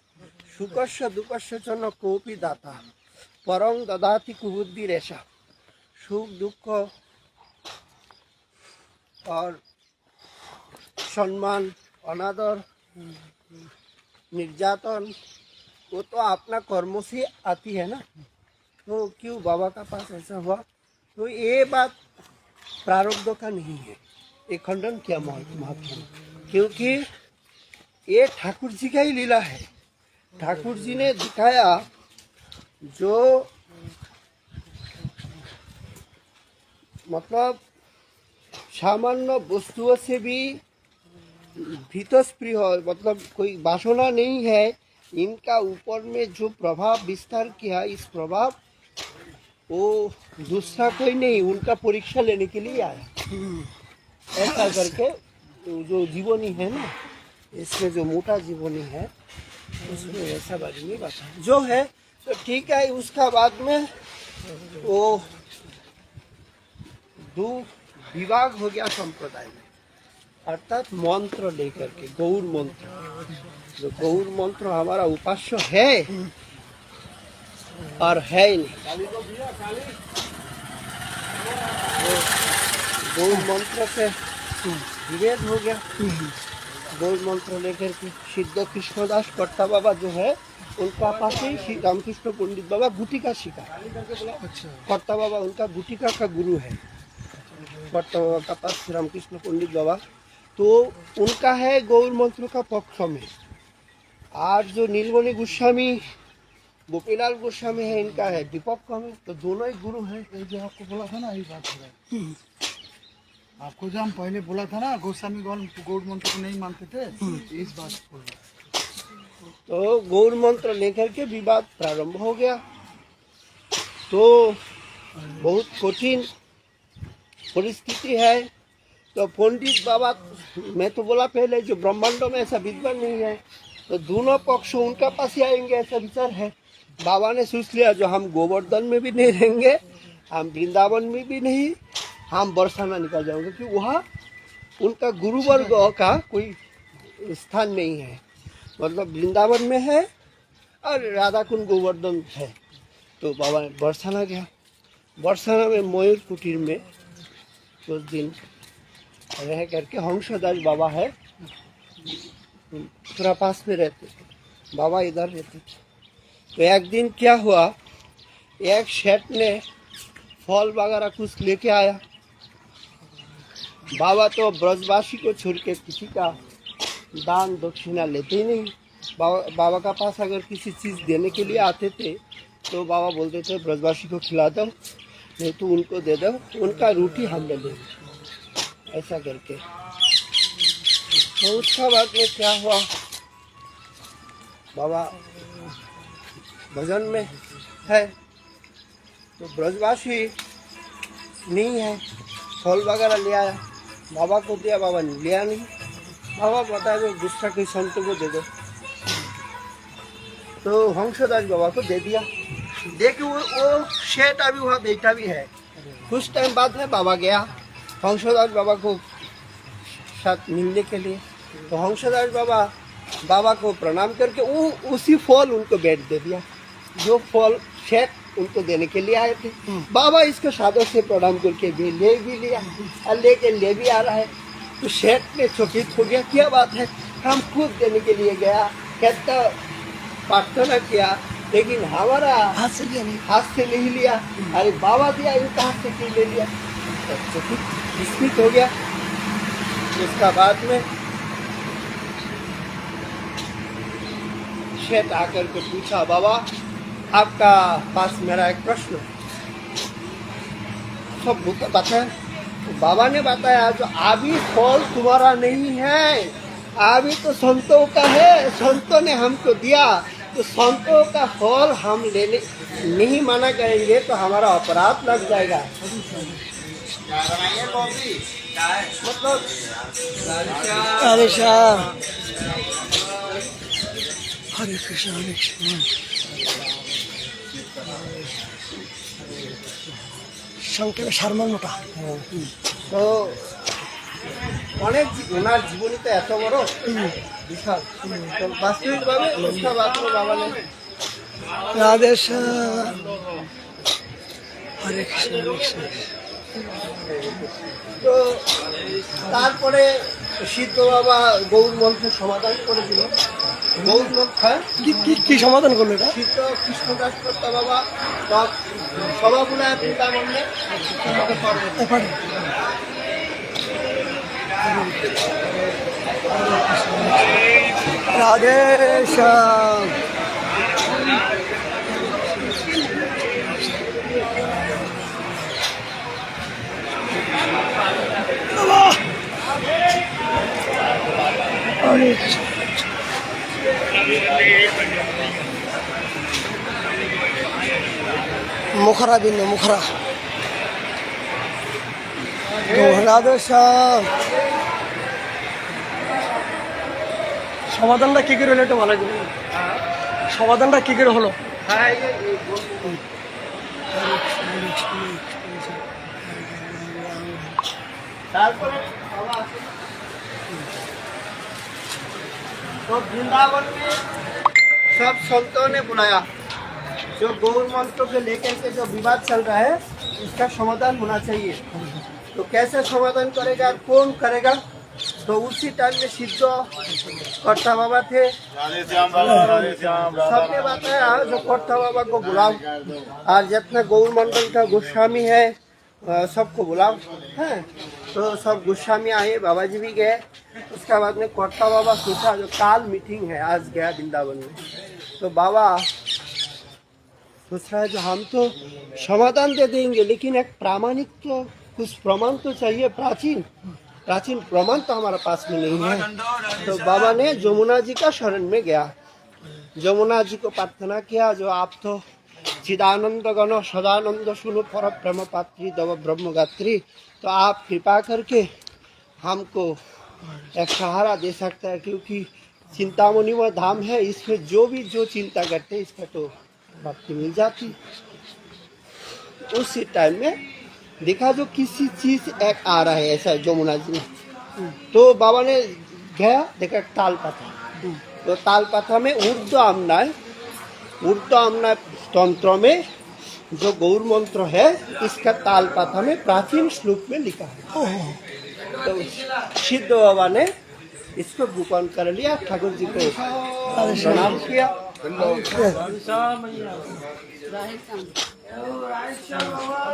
सुकस्य दुकस्य च न कोपि दाता परं ददाति कुबुद्धि रेशा। सुख दुख और सम्मान अनादर निर्यातन वो तो अपना कर्मों से आती है ना। तो क्यों बाबा का पास ऐसा हुआ। तो ये बात प्रारब्ध का नहीं है, ये खंडन किया महात्मा, क्योंकि ये ठाकुर जी का ही लीला है। ठाकुर जी ने दिखाया जो मतलब सामान्य वस्तुओं से भी भीतस्प्रिय हो, मतलब कोई वासना नहीं है, इनका ऊपर में जो प्रभाव विस्तार किया, इस प्रभाव वो दूसरा कोई नहीं, उनका परीक्षा लेने के लिए आया। ऐसा करके जो जीवनी है ना, इसमें जो मोटा जीवनी है उसमें ऐसा बारे में बता जो है। तो ठीक है, उसका बाद में वो दो विभाग हो गया संप्रदाय में। अर्थात मंत्र लेकर के, गौर मंत्र। जो गौर मंत्र हमारा उपास्य है और है ही नहीं। गौर मंत्र से विभेद हो गया। गौर मंत्र लेकर के सिद्ध कृष्णदास कर्ता बाबा जो है, उनका पास ही श्री रामकृष्ण पंडित बाबा गुटिका सीखा। अच्छा कर्ता बाबा उनका गुटिका का गुरु है। कर्ता बाबा का पास श्री रामकृष्ण पंडित बाबा, तो उनका है गौर मंत्र का पक्ष में। आज जो नीलमणि गोस्वामी, गोपीलाल गोस्वामी है, इनका है दीपक में। तो दोनों ही गुरु हैं। ये जो आपको बोला था ना, यही बात हो रहा है। आपको जो हम पहले बोला था ना, गोस्वामी गौड़ मंत्र को नहीं मानते थे, इस बात को बोल रहा है। तो गौर मंत्र लेकर के विवाद प्रारंभ हो गया। तो बहुत कठिन परिस्थिति है। तो पंडित बाबा, मैं तो बोला पहले, जो ब्रह्मांडों में ऐसा विद्वान नहीं है, तो दोनों पक्ष उनका पास ही आएंगे, ऐसा विचार है। बाबा ने सोच लिया, जो हम गोवर्धन में भी नहीं रहेंगे, हम वृंदावन में भी नहीं, हम बरसाना निकल जाएंगे, क्योंकि वहाँ उनका गुरुवर्ग का कोई स्थान नहीं है। मतलब वृंदावन में है और राधा कुंड गोवर्धन है। तो बाबा बरसाना गया। बरसाना में मयूर कुटीर में कुछ दिन रह करके, हंसदास बाबा है, पूरा पास में रहते थे, बाबा इधर रहते थे। तो एक दिन क्या हुआ, एक शेठ ने फल वगैरह कुछ लेके आया। बाबा तो ब्रजवासी को छोड़ के किसी का दान दक्षिणा लेते ही नहीं। बाबा का पास अगर किसी चीज़ देने के लिए आते थे, तो बाबा बोलते थे ब्रजवासी को खिला दो, नहीं तो उनको दे दो, उनका रोटी हम ले लेंगे, ऐसा करके। तो उसका बाद में क्या हुआ, बाबा भजन में है, तो ब्रजवासी नहीं है, फल वगैरह ले आया, बाबा को दिया, बाबा ने लिया नहीं। बाबा बताया दूसरा कोई संत को दे दो। तो हंसदास बाबा को दे दिया। देखिए वो शेठ अभी वहाँ बैठा भी है। कुछ टाइम बाद में बाबा गया हंसदास बाबा को साथ मिलने के लिए। तो हंसदास बाबा बाबा को प्रणाम करके वो उसी फल उनको बैठ दे दिया, जो फल शेठ उनको देने के लिए आए थे। बाबा इसको सादर से प्रणाम करके भी ले लिया और लेके ले भी आ रहा है। तो शेठ ने चकित हो गया, क्या बात है, हम खुद देने के लिए गया, कहता प्रार्थना किया, लेकिन हमारा हाथ से लिया नहीं। हाथ से नहीं लिया, अरे बाबा दिया, इनका हाथ से क्यों ले लिया। तो चकित विस्मित हो गया। उसका बाद में शेठ आकर के पूछा, बाबा आपका पास मेरा एक प्रश्न है। सब बताया। तो बाबा ने बताया, जो अभी फल तुम्हारा नहीं है, अभी तो संतों का है, संतों ने हमको दिया, तो संतों का फल हम लेने नहीं मना करेंगे तो हमारा अपराध लग जाएगा। मतलब हरे श्याम, हरे कृष्ण हरे कृष्ण। সংক্ষেপে সারমর্মটা। তো অনেক ওনার জীবনী তো এত বড় বিশাল। তো বাস্তবিকভাবে उसका बात में बाबा ने রাধে শ্যাম, হরে কৃষ্ণ হরে কৃষ্ণ। তো তারপরে সিদ্ধ বাবা গৌর মন্ত্রের সমাধান করে দিল। গৌর মন্ত্র কি সমাধান করলো এটা? সিদ্ধ কৃষ্ণদাস কর্তা বাবা সভাগুলো বৃন্দাবনে পারে। রাধে শ্যাম। হরে কৃষ্ণ। মুখরা ভিন্ন, মুখরা। রাধে শ্যাম। সমাধানটা কি করে হলো একটু ভালো করে, সমাধানটা কি করে হলো? তারপরে বাবা तो वृंदावन में सब संतों ने बुलाया, जो गौर मंत्र को लेकर के जो विवाद चल रहा है इसका समाधान होना चाहिए। तो कैसे समाधान करेगा, कौन करेगा? तो उसी टाइम में सिद्ध कर्ता बाबा थे, सबने बताया जो कर्ता बाबा को बुलाओ, और जितना गौर मंडल का गोस्वामी है सबको बुलाओ है। तो सब गोस्वामी आए, बाबा जी भी गए। उसके बाद में कर्ता बाबा सोचा जो काल मीटिंग है आज गया वृंदावन में, तो बाबा सोच रहा है जो हम तो समाधान दे देंगे लेकिन एक प्रामाणिक तो कुछ प्रमाण तो चाहिए, प्राचीन प्रमाण तो हमारे पास में नहीं है। तो बाबा ने जमुना जी का शरण में गया, जमुना जी को प्रार्थना किया जो आप तो चिदानंद गण सदानंद सुनो पर ब्रह्म पात्री दव ब्रह्मगात्री, तो आप कृपा करके हमको एक सहारा दे सकता है, क्योंकि चिंतामणि में धाम है, इसमें जो चिंता करते हैं इसका तो भक्ति मिल जाती। उसी टाइम में देखा जो किसी चीज एक आ रहा है ऐसा जमुना जी में, तो बाबा ने गया देखा ताल पाथा, तो ताल पाथा में ऊर्ध्व आमना तंत्र में जो गौर मंत्र है इसका ताल पाथा में प्राचीन श्लोक में लिखा है। तो सिद्ध बाबा ने इसको गोपन कर लिया, ठाकुर जी को प्रणाम किया।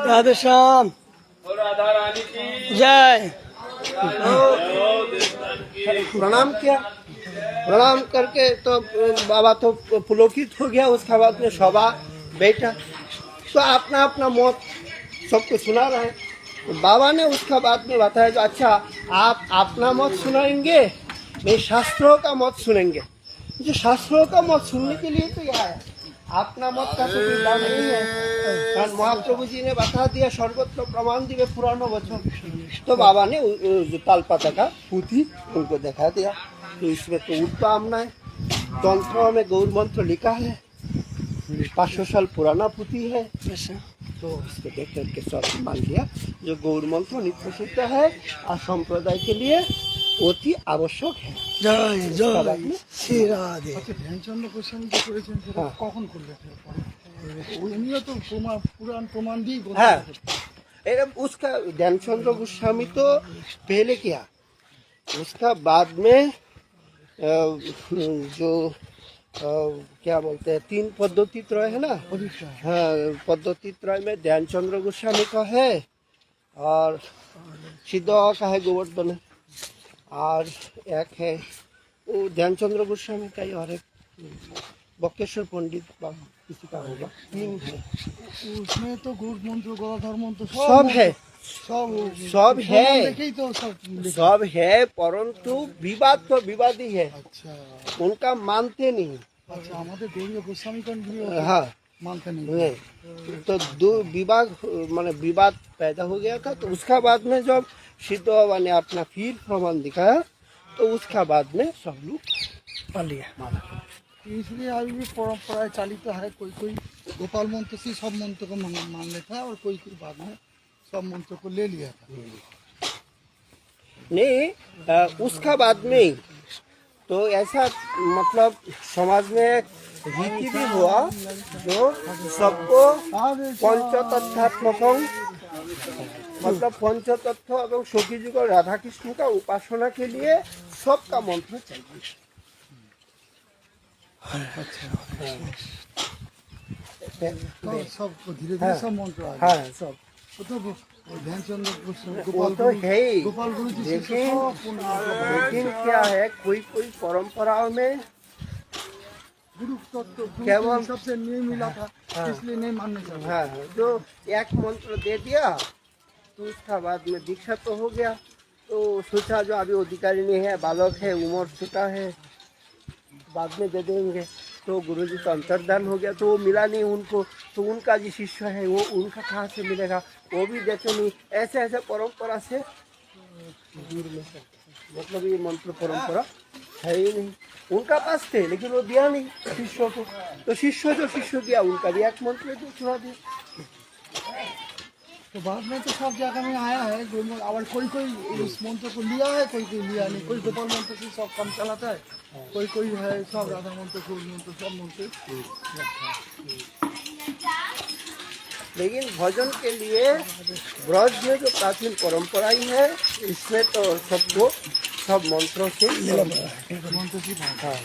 राधे श्याम जय। प्रणाम किया, प्रणाम करके तो बाबा तो पुलकित हो गया। उसके बाद में सभा बैठा, तो अपना अपना मत सबको सुना रहे। तो बाबा ने उसका बाद में बताया जो अच्छा आप अपना मत सुनाएंगे, मैं शास्त्रों का मत सुनेंगे। जो शास्त्रों का मत सुनने के लिए तो यह है, अपना मत का तो कोई दाम नहीं है, कारण महाप्रभु जी ने बता दिया सर्वत्र प्रमाण दिवे पुरानो वचन। तो बाबा ने जो तालपाता का पुथी उनको दिखा दिया, तो इसमें तो ऊर्ध्व आमना है, तंत्र में गौर मंत्र लिखा है, 500 साल पुराना पुथी है। तो इसको देख करके सब मान लिया जो गौर मंत्र नित्य सिद्ध है और संप्रदाय के लिए অতি আবশ্যক হ্যাঁ। জয় জয় শ্রী রাধে। আচ্ছা, ধ্যানচন্দ্র গোস্বামী যে করেছেন সেটা কখন করলেন? উনিও তো প্রমাণ দিয়ে हाँ, उसका ध्यानचंद्र गोस्वामी तो पहले किया, उसका बाद में जो क्या बोलते हैं 3 पद्धति त्रय है ना, हाँ पद्धति त्रय में ध्यानचंद्र गोस्वामी का है और सिद्ध का है गोवर्धन, और एक है वो ध्यानचंद्र गोस्वामी का ही, और एक बक्केश्वर पंडित किसी का होगा। 3 है, उसमें तो गौर मंत्र गदाधर मंत्र सब है, सब है, तो सब है, परंतु विवाद तो विवाद ही है। अच्छा उनका मानते नहीं। अच्छा, हमारे गौरीय गोस्वामी हाँ मानते नहीं। तो दो विवाद माने विवाद पैदा हो गया था। तो उसका बाद में जब सिद्ध बाबा ने अपना फिर प्रमाण दिखाया तो उसका बाद में सब लोग पा लिया। इसलिए अभी भी परंपराएं चालित है, कोई कोई गोपाल मंत्र से सब मंत्र को मान लेता है और कोई कोई बाद में सब मंत्र को ले लिया था। नहीं, उसका बाद में तो ऐसा मतलब समाज में रीति भी हुआ जो सबको पंचतत्वात्मक मतलब पंचतत्व एवं सखी जी को राधा कृष्ण का उपासना के लिए सबका मंत्र चाहिए। तो सब धीरे धीरे सब मंत्र आ गए। हाँ सब वो तो ध्यानचंद्र वो तो है ही, गोपाल गुरु जी लेकिन क्या है कोई कोई परंपराओं में गुरु तत्व केवल सबसे नहीं मिला था, इसलिए नहीं मानने चाहिए। हाँ जो एक मंत्र दे दिया तो उसका बाद में दीक्षा तो हो गया। तो सोचा जो अभी अधिकारी नहीं है, बालक है, उम्र छोटा है, बाद में दे देंगे। तो गुरुजी का अंतर्धान हो गया तो वो मिला नहीं उनको, तो उनका जो शिष्य है वो उनका कहाँ से मिलेगा, वो भी देते नहीं। ऐसे ऐसे परंपरा से दूर में मतलब ये मंत्र परंपरा है ही नहीं। उनका पास थे लेकिन वो दिया नहीं शिष्य को, तो शिष्य जो शिष्य दिया उनका भी एक मंत्र सुना दिया। तो बाद में तो सब जगह में आया है और कोई कोई उस मंत्र को लिया है, कोई कोई लिया नहीं, कोई गोपाल मंत्र से सब काम चलाता है, कोई कोई है सब राधा मंत्र सूर्य मंत्र सब मंत्र। लेकिन भजन के लिए ब्रज में जो प्राचीन परंपरा ही है, इसमें तो सबको सब मंत्रों से मंत्र की बात हाँ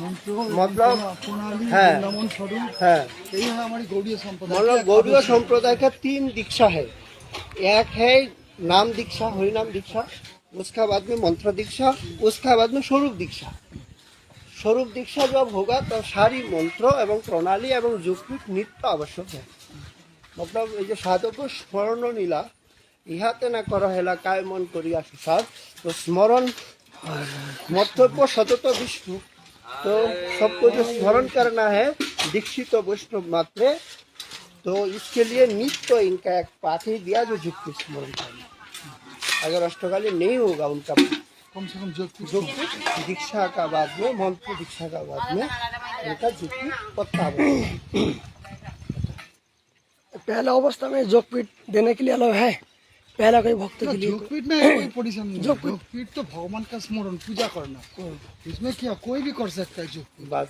मंत्र मतलब प्रणाली है। नमन स्वरूप है यही है हमारी गौड़ीय संप्रदाय मतलब की गौड़ीय एकादशी। संप्रदाय का 3 दीक्षा है। एक है नाम दीक्षा, हरिनाम दीक्षा, उसका बाद में मंत्र दीक्षा, उसका बाद में स्वरूप दीक्षा। स्वरूप दीक्षा जब होगा तो सारी मंत्र एवं प्रणाली एवं युगपीठ नित्य आवश्यक है। मतलब ये साधक स्मरण नीला इहाते ना कर हेला काय मन करिया सुसाद, तो स्मरण मत्तव्य सतत विष्णु, तो सबको जो स्मरण करना है दीक्षित वैष्णव मात्र, तो इसके लिए नित्य इनका एक पाठ ही दिया जो युक्ति स्मरण करना। अगर अष्टकाली नहीं होगा उनका कम से कम जो युक्ति दीक्षा का बाद में, मंत्र दीक्षा का बाद में उनका युक्ति पक्का बनेगा। पहला अवस्था में जोगपीठ देने के लिए अलाउ है पहला कोई भक्त के लिए? जोगपीठ में कोई परेशानी नहीं, जोगपीठ तो भगवान का स्मरण पूजा करना, इसमें क्या कोई भी कर सकता है। जोगपीठ बस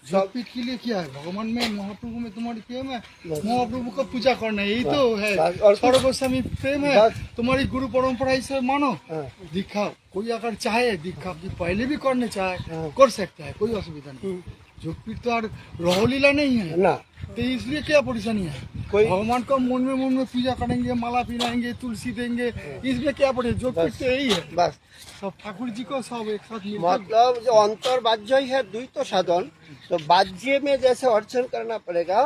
जोगपीठ के लिए क्या है, भगवान में महाप्रभु में तुम्हारी प्रेम है, महाप्रभु का पूजा करना यही तो है। बस, और कुछ- सर्वगोस्वामी प्रेम है, बस। तुम्हारी गुरु परंपरा इसे मानो, हाँ। दीक्षा कोई अगर चाहे दीक्षा की पहले भी करने चाहे हाँ। कर सकता है, कोई असुविधा नहीं। जोगपीठ तो और राहुलीला नहीं है ना तो इसलिए क्या परेशानी है। कोई भगवान का मन में पूजा करेंगे, माला पिलाएंगे, तुलसी देंगे, इसमें क्या पड़ेगा। जो कुछ तो यही है, बस सब ठाकुर जी को सब एक साथ मिलकर मतलब जो अंतर बाज्य ही है द्वित साधन, तो बाज्य में जैसे अर्चन करना पड़ेगा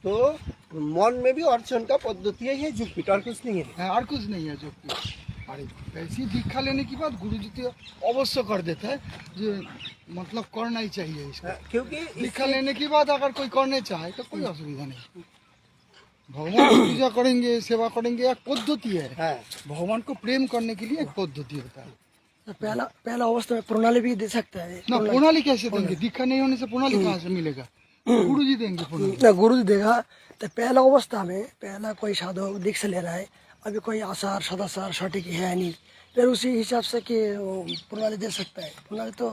तो मन में भी अर्चन का पद्धति है, ये युगपीठ और कुछ नहीं है। है, और कुछ नहीं है। जो कुछ अरे ऐसी दीक्षा लेने के बाद गुरु जी तो अवश्य कर देता है, जो मतलब करना ही चाहिए इसको। क्योंकि दीक्षा लेने के बाद अगर कोई करने चाहे तो कोई असुविधा नहीं। भगवान की पूजा करेंगे, सेवा करेंगे, एक पद्धति है। है भगवान को प्रेम करने के लिए एक पद्धति होता है तो पहला अवस्था में प्रणाली भी दे सकता है ना। प्रणाली कैसे देंगे, दीक्षा नहीं होने से प्रणाली कहाँ से मिलेगा, गुरु जी देंगे प्रणाली। ना गुरु जी देगा। तो पहला अवस्था में पहला कोई साधक दीक्षा ले रहा है, अभी कोई आसार सदाचार सटीक है नहीं, फिर उसी हिसाब से कि वो प्रणाली दे सकता है। प्रणाली तो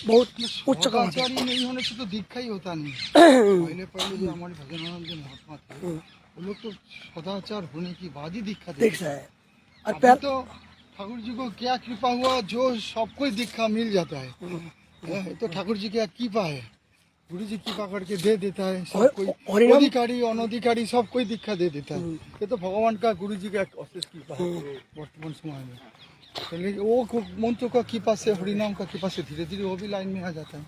बहुत उच्च काम है। सदाचारी नहीं होने से तो दीक्षा ही होता नहीं। पहले पहले जो हमारे भजनानंद जो महात्मा थे वो लोग तो सदाचार होने की बाद ही दीक्षा देते दीक्षा है। और अभी पहला तो ठाकुर जी को क्या कृपा हुआ जो सबको दीक्षा मिल जाता है। ये तो ठाकुर जी की कृपा है, गुरु जी कृपा करके दे देता है सब कोई, हरिनाम- अधिकारी अनधिकारी सब कोई दीक्षा दे देता है। ये तो भगवान का गुरु जी का अशेष कृपा है वर्तमान समय में। तो लेकिन वो मंत्र का कृपा से, हरिनाम का कृपा से धीरे धीरे वो भी लाइन में आ जाता है।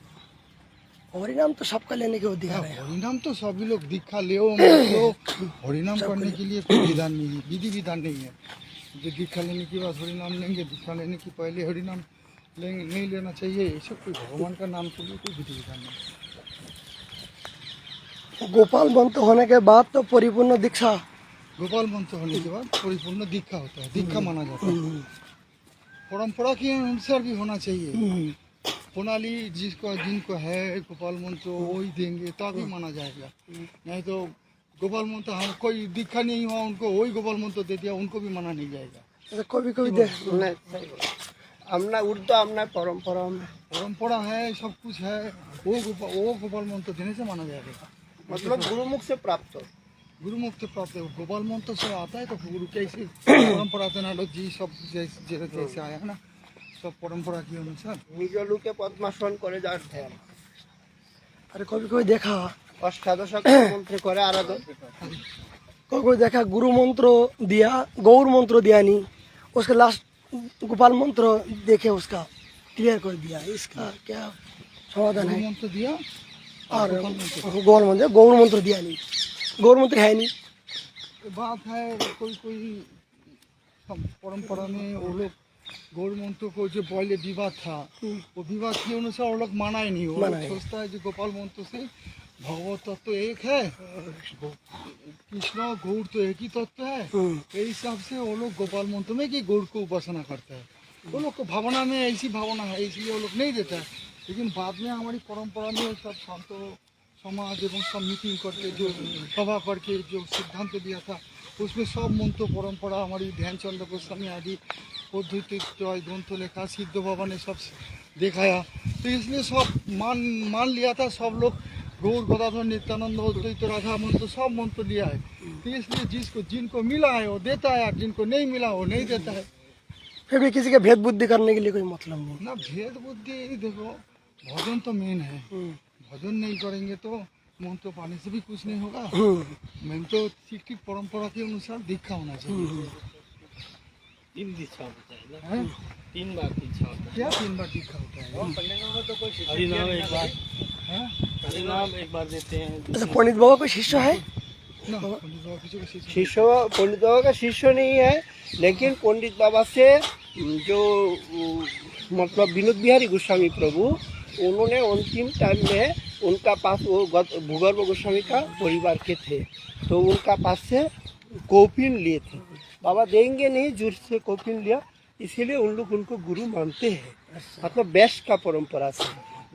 हरिनाम तो सबका लेने के अधिकार है। हरिनाम तो सभी लोग दीक्षा ले हरिनाम करने के लिए कोई विधान नहीं है, विधि विधान नहीं है। जो दीक्षा लेने के बाद हरिनाम लेंगे, दीक्षा लेने के पहले हरिनाम लेंगे, नहीं लेना चाहिए, ये सब कोई भगवान का नाम के लिए कोई विधि विधान नहीं। गोपाल मंत्र होने के बाद तो परिपूर्ण दीक्षा। गोपाल मंत्र होने के बाद परिपूर्ण दीक्षा होता है, दीक्षा माना जाता है। परंपरा के अनुसार भी होना चाहिए। प्रणाली जिनको है गोपाल मंत्र वही देंगे तभी माना जाएगा, नहीं तो गोपाल मंत्र हम कोई दीक्षा नहीं हुआ उनको वही गोपाल मंत्र दे दिया, उनको भी माना नहीं जाएगा। तो कभी कभी देख नहीं सही बोला। हमने उर्दू हमने परंपरा में परंपरा है, सब कुछ है, वो गोपाल मंत्र देने से माना जाएगा। मतलब गुरुमुख से प्राप्त हो। गुरु मुख से प्राप्त है, गोपाल मंत्र से आता है तो गुरु कैसे परंपरा तो नालो जी सब जैसे आया है ना, सब परंपरा के अनुसार निज लोके पद्मासन करे जाते हैं। अरे कभी कोई देखा, अष्टादश मंत्र करे आराधन। कोई कोई देखा गुरु मंत्र दिया, गौर मंत्र दिया नहीं, उसका लास्ट गोपाल मंत्र देखे उसका क्लियर कर दिया। इसका क्या समाधान गुरु है? मंत्र दिया और गौर मंत्र दिया नहीं, गौर मंत्र है नहीं। बात है कोई कोई परंपरा में वो लोग गौर मंत्र को जो पहले विवाद था वो विवाद के अनुसार वो लोग माना ही नहीं। वो माना लोग ही। सोचता है जो गोपाल मंत्र से भगवत तत्व एक है, कृष्ण गौर तो एक ही तत्व है, इस हिसाब से वो लोग गोपाल मंत्र में कि गौर को उपासना करता है। वो लोग को भावना में ऐसी भावना है इसलिए वो लोग नहीं देता है। लेकिन बाद में हमारी परंपरा में सब संत समाज एवं सब मीटिंग करके जो सभा करके जो सिद्धांत दिया था उसमें सब मंत्र परंपरा हमारी ध्यानचंद गोस्वामी आदि पद्धति ग्रंथ लिखा, सिद्ध बाबा ने सब दिखाया, तो इसलिए सब मान लिया था सब लोग। गौर गदाधर नित्यानंद अद्वैत राधा मंत्र सब मंत्र लिया है, तो इसलिए जिनको मिला है वो देता है, और जिनको नहीं मिला वो नहीं देता है। फिर भी किसी के भेद बुद्धि करने के लिए कोई मतलब नहीं। ना भेद बुद्धि, देखो भजन तो मेन है, भजन नहीं करेंगे तो मंत्र पाने से भी कुछ नहीं होगा। मेन तो सिख की परंपरा के अनुसार दीक्षा होना चाहिए। 3 दीक्षा होता है ना, हैं? 3 बार दीक्षा होता क्या 3 बार दीक्षा होता है? है। हरिनाम एक बार, हैं? हरिनाम एक बार देते हैं। अच्छा, पंडित बाबा कोई शिष्य है? ना पंडित बाबा किसी को शिष्य शिष्य पंडित बाबा का शिष्य नहीं है, लेकिन पंडित बाबा से जो मतलब विनोद बिहारी गोस्वामी प्रभु, उन्होंने अंतिम टाइम में उनका पास वो भूगर्भ गोस्वामी का परिवार के थे, तो उनका पास से कौपिन लिए थे। बाबा देंगे नहीं, जोर से कौपिन लिया, इसीलिए उन लोग उनको गुरु मानते हैं। मतलब बेस्ट का परंपरा से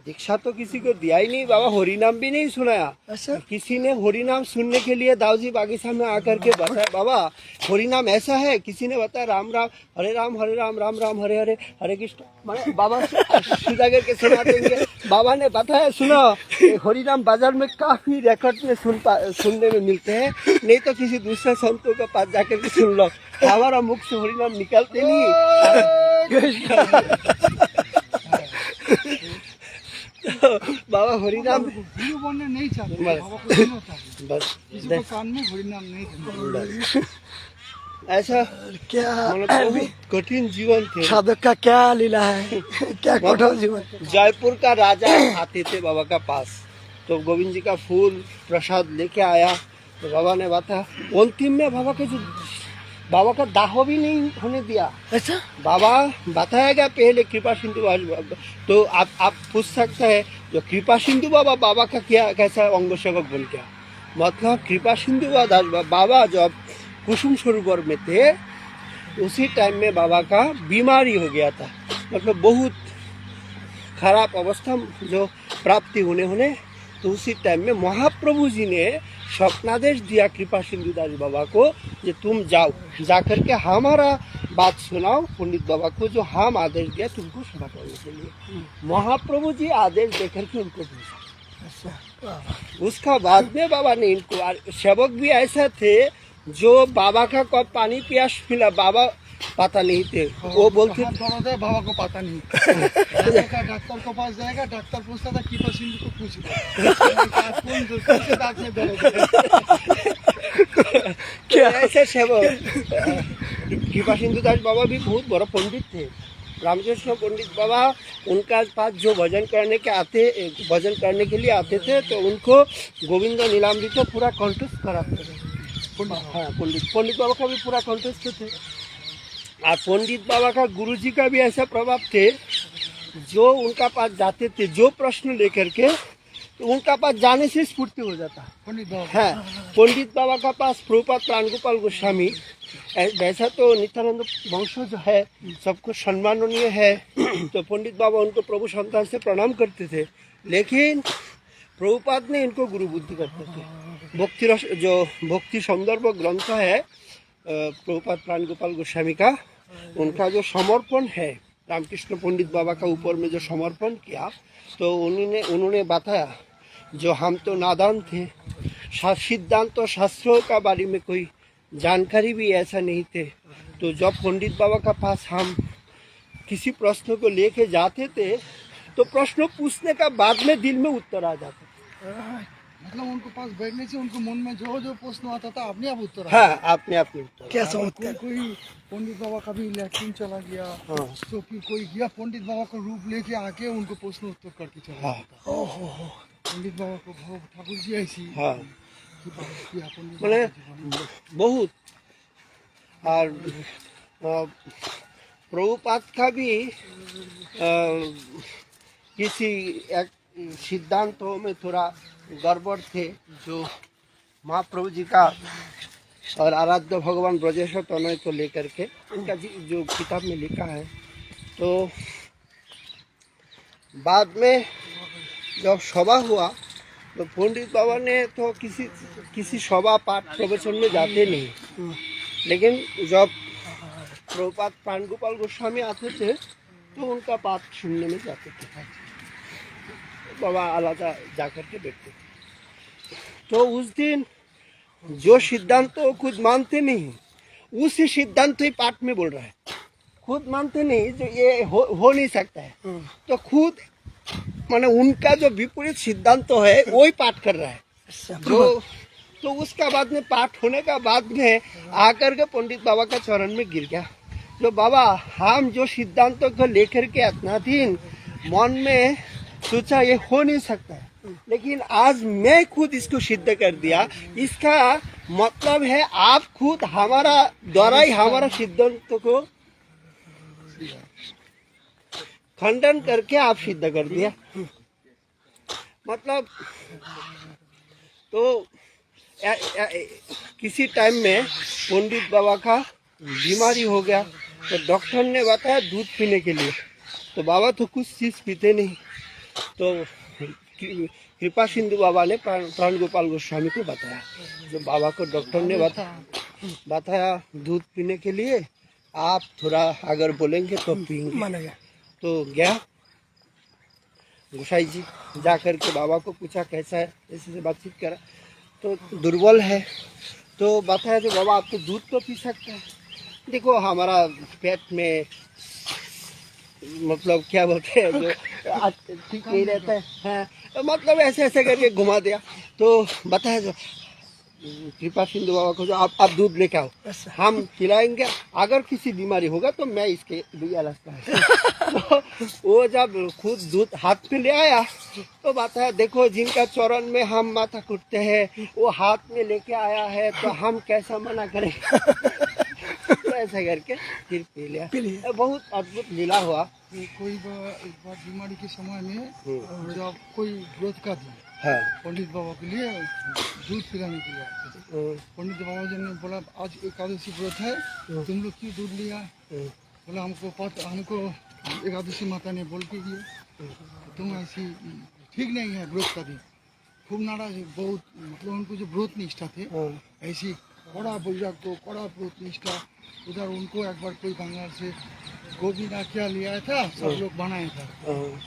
दीक्षा तो किसी को दिया ही नहीं। बाबा हरिनाम भी नहीं सुनाया। अच्छा, किसी ने हरिनाम सुनने के लिए दाऊजी बागीचा में आकर के बताया, बाबा हरिनाम ऐसा है। किसी ने बताया राम राम हरे राम राम राम हरे हरे हरे कृष्ण, माने बाबा सीधा करके सुना देंगे। बाबा ने बताया सुनो, हरिनाम बाजार में काफी रिकॉर्ड में सुनने में मिलते हैं, नहीं तो किसी दूसरे संतों के पास जाकर के सुन लो, हमारा मुख से हरिनाम निकलते नहीं। तो बाबा हरिनाम गुरु बनने नहीं चाहते, बाबा को नहीं होता है। बस किसी को कान में हरिनाम नहीं देना। ऐसा क्या मतलब बहुत कठिन जीवन थे। साधक का क्या लीला है, क्या कठोर जीवन। जयपुर का राजा आते थे बाबा का पास, तो गोविंद जी का फूल प्रसाद लेके आया, तो बाबा ने बताया अंतिम में बाबा का दाह भी नहीं होने दिया। अच्छा, बाबा बताएगा पहले कृपा सिंधु बाबा, तो आप पूछ सकते हैं जो कृपा सिंधु बाबा का क्या कैसा अंग सेवक बन गया। मतलब कृपा सिंधु बाबा जब कुसुम सरोवर में थे, उसी टाइम में बाबा का बीमारी हो गया था, मतलब बहुत खराब अवस्था जो प्राप्ति होने तो उसी टाइम में महाप्रभु जी ने स्वप्नादेश दिया कृपा सिंधुदास बाबा को, कि तुम जाओ, जाकर के हमारा बात सुनाओ पंडित बाबा को, जो हम आदेश दिया तुमको सेवा करने के लिए। महाप्रभु जी आदेश देकर के उनको भेजा। उसका बाद में बाबा ने इनको, सेवक भी ऐसा थे जो बाबा का कब पानी प्यास मिला बाबा पता नहीं थे, वो बोलते हाथ दर्द है, बाबा को पता नहीं। डॉक्टर के पास जाएगा, डॉक्टर पूछता था कृपा सिंधु को पूछ कौन से दांत में दर्द है। क्या ऐसे सेवक। कृपा सिंधु दास बाबा भी बहुत बड़ा पंडित थे, रामकृष्ण पंडित बाबा, उनका पास जो भजन करने के लिए आते थे, तो उनको गोविंद नीलामृत तो पूरा कंटेस्ट कराते थे। हाँ, पंडित बाबा का भी पूरा कंटेस्ट थे। और पंडित बाबा का गुरुजी का भी ऐसा प्रभाव थे, जो उनका पास जाते थे जो प्रश्न लेकर के, तो उनका पास जाने से स्फूर्ति हो जाता पंडित बाबा। है। पंडित बाबा का पास प्रभुपाद प्राणगोपाल गोस्वामी, वैसा तो नित्यानंद वंश जो है सबको सम्माननीय है, तो पंडित बाबा उनको प्रभु संतान से प्रणाम करते थे, लेकिन प्रभुपाद ने इनको गुरु बुद्धि करते थे। भक्ति रस जो भक्ति संदर्भ ग्रंथ है प्रभुपाद प्राणगोपाल गोस्वामी का, उनका जो समर्पण है रामकृष्ण पंडित बाबा का ऊपर में जो समर्पण किया, तो उन्होंने बताया जो हम तो नादान थे, सिद्धांत तो शास्त्रों का बारे में कोई जानकारी भी ऐसा नहीं थे, तो जब पंडित बाबा का पास हम किसी प्रश्न को लेके जाते थे, तो प्रश्न पूछने का बाद में दिल में उत्तर आ जाता था। मतलब उनको पास बैठने से उनको मन में जो प्रश्न आता था अपने आप उत्तर हाँ, अपने आप में उत्तर। क्या समझते कोई पंडित बाबा का भी लैट्रिन चला गया, हाँ। तो फिर कोई गया पंडित बाबा का रूप लेके आके उनको प्रश्न उत्तर करके चला हाँ। जाता। ओहो, पंडित बाबा को भाव ठाकुर जी ऐसी हाँ, की बात किया पंडित मैंने बाबा के बहुत। और प्रभुपाद का भी किसी एक सिद्धांतों में थोड़ा गड़बड़ थे, जो महाप्रभु जी का और आराध्य भगवान ब्रजेश्वर तनय को लेकर के उनका जो किताब में लिखा है, तो बाद में जब सभा हुआ तो पंडित बाबा ने तो किसी सभा पाठ प्रवचन में जाते नहीं, लेकिन जब प्रभुपाद प्राण गोपाल गोस्वामी आते थे तो उनका बात सुनने में जाते थे, बाबा आलादा जाकर के बैठते थे। तो उस दिन जो सिद्धांत तो खुद मानते नहीं, उसी सिद्धांत ही पाठ में बोल रहा है। खुद मानते नहीं, जो ये हो नहीं सकता है, तो खुद माने उनका जो विपरीत सिद्धांत तो है वही पाठ कर रहा है। जो तो उसका बाद में पाठ होने का बाद में आकर के पंडित बाबा का चरण में गिर गया। जो बाबा, हम जो सिद्धांतों को लेकर के इतना दिन मन में सोचा ये हो नहीं सकता है, लेकिन आज मैं खुद इसको सिद्ध कर दिया। इसका मतलब है आप खुद हमारा द्वारा ही हमारा सिद्धांत को खंडन करके आप सिद्ध कर दिया। मतलब तो किसी टाइम में पंडित बाबा का बीमारी हो गया, तो डॉक्टर ने बताया दूध पीने के लिए। तो बाबा तो कुछ चीज़ पीते नहीं, तो कृपा सिंधु बाबा ने प्राण गोपाल गोस्वामी को बताया। जो बाबा को डॉक्टर ने बताया दूध पीने के लिए, आप थोड़ा अगर बोलेंगे तो पीएंगे। मानेगा। तो गया गोसाई जी, जा कर के बाबा को पूछा कैसा है, ऐसे से बातचीत करा। तो दुर्बल है, तो बताया जो बाबा आप तो दूध तो पी सकते हैं, देखो हमारा पेट में मतलब क्या बोलते हैं जो ठीक नहीं रहता है, हाँ, मतलब ऐसे ऐसे करके घुमा दिया। तो बताया जो कृपा सिंधु बाबा को जो आप दूध लेके आओ, हम खिलाएंगे, अगर किसी बीमारी होगा तो मैं इसके लिए लगता है। तो वो जब खुद दूध हाथ पे ले आया तो बताया देखो जिनका चरण में हम माथा कुटते हैं वो हाथ में लेके आया है, तो हम कैसा मना करेंगे। तो ऐसा करके फिर पी लिया। बहुत अद्भुत लीला हुआ। कोई एक बार बीमारी के समय में जब कोई व्रत का दिन हाँ, पंडित बाबा के लिए दूध पिलाने के लिए आते थे। पंडित बाबा जी ने बोला आज एकादशी व्रत है, तुम लोग क्यों दूध लिया? बोला हमको एकादशी माता ने बोल के दिए, तुम ऐसी ठीक नहीं है व्रत का दिन। खूब नाराज, बहुत मतलब उनको जो व्रत निष्ठा थे ऐसी कड़ा वैराग्य, कड़ा व्रत निष्ठा। उधर उनको एक बार कोई बंगाल से गोभी ना क्या ले आया था, सब लोग बनाया था,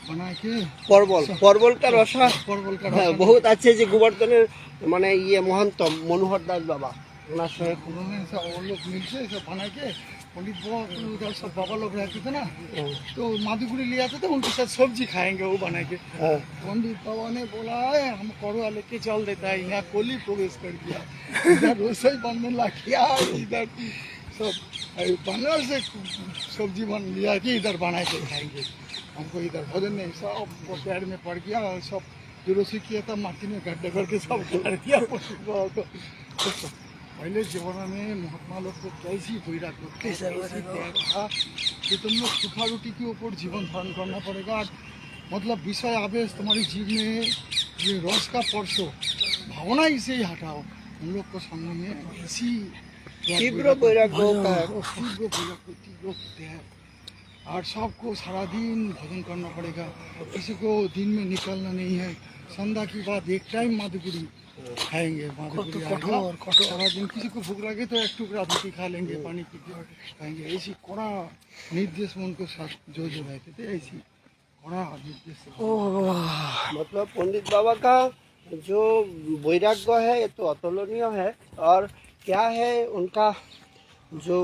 बना के परवल का रसा, परवल का हाँ, बहुत अच्छे से गोवर्धन माने ये महंतम मनोहर दास बाबा उन्होंने सब वो लोग मिलके सब बना के पंडित बाबा उधर सब बाबा लोग रहते थे ना, तो माधुपुरी ले आते थे, उनके साथ सब्जी खाएंगे वो बना के। पंडित बाबा ने बोला है हम कड़ुआ लेके चल देता है, यहाँ कोली प्रवेश कर दिया, इधर रसोई बनने लग गया, इधर सब बंगाल से सब्जी बन लिया कि इधर बना के खाएंगे, हमको इधर भोजन नहीं। सब पैर में पड़ गया और सब जो रसोई किया था माटी में गड्ढे करके सब कर दिया। पहले जमाना में महात्मा लोग को कैसी वैराग्य था कि तुम लोग सूखा रोटी के ऊपर जीवन धारण करना पड़ेगा, मतलब विषय आवेश तुम्हारी जीव में ये रस का परसो भावना इसे ही हटाओ। हम लोग को सामने में इसी तीव्र वैराग्य का है और सबको सारा दिन भोजन करना पड़ेगा, किसी को दिन में निकलना नहीं है। संध्या की बाद एक टाइम माधुपुरी खाएंगे, माधुपुरी सारा दिन। किसी को भूख लगे तो एक टुकड़ा रोटी खा लेंगे, पानी पी के खाएंगे। ऐसी कड़ा निर्देश में उनको जो रहते थे, ऐसी कड़ा निर्देश। मतलब पंडित बाबा का जो वैराग्य है ये तो अतुलनीय है। और क्या है उनका जो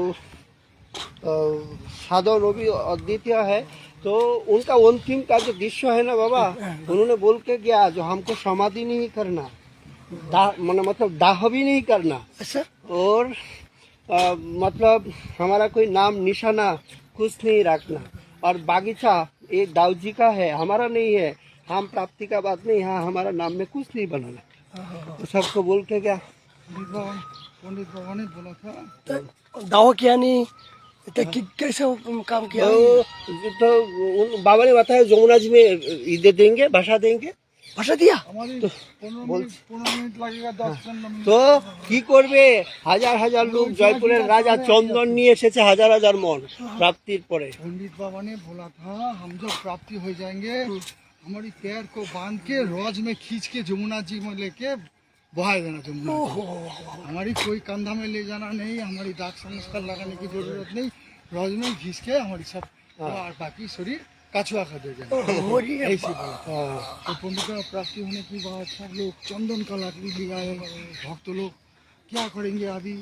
साधन वो भी अद्वितीय है। तो उनका अंतिम का जो दृश्य है ना बाबा, उन्होंने बोल के गया जो हमको समाधि नहीं करना, मतलब दाह भी नहीं करना, और मतलब हमारा कोई नाम निशाना कुछ नहीं रखना, और बागीचा ये दाऊ जी का है, हमारा नहीं है, हम प्राप्ति का बात नहीं, हाँ हमारा नाम में कुछ नहीं बनाना। तो सबको बोल के गया। पंडित बाबा ने बोला था दावा किया नहीं तो कैसे काम किया? तो बाबा ने बताया जमुना जी में ईदे देंगे, भाषा देंगे, भाषा दिया। हमारी 15 मिनट लगेगा, 10-15 मिनट। तो কি করবে, হাজার হাজার লোক জয়পুরের রাজা চন্দন নিয়ে এসেছে, হাজার হাজার মন প্রাপ্তির পরে। पंडित बाबा ने बोला था हम जब प्राप्ति हो जाएंगे हमारी पैर को बांध के रोज में खींच के जमुना जी में लेके बहा देना जमुना जी। हमारी कोई कंधा में ले जाना नहीं, हमारी दाग संस्कार लगाने की जरूरत नहीं, रज में घिस के हमारी सब और बाकी शरीर कछुआ खा दे जाए, ऐसी बात। तो पंडित प्राप्ति होने के बाद सब लोग चंदन का लकड़ी ले आए, भक्त लोग क्या करेंगे अभी।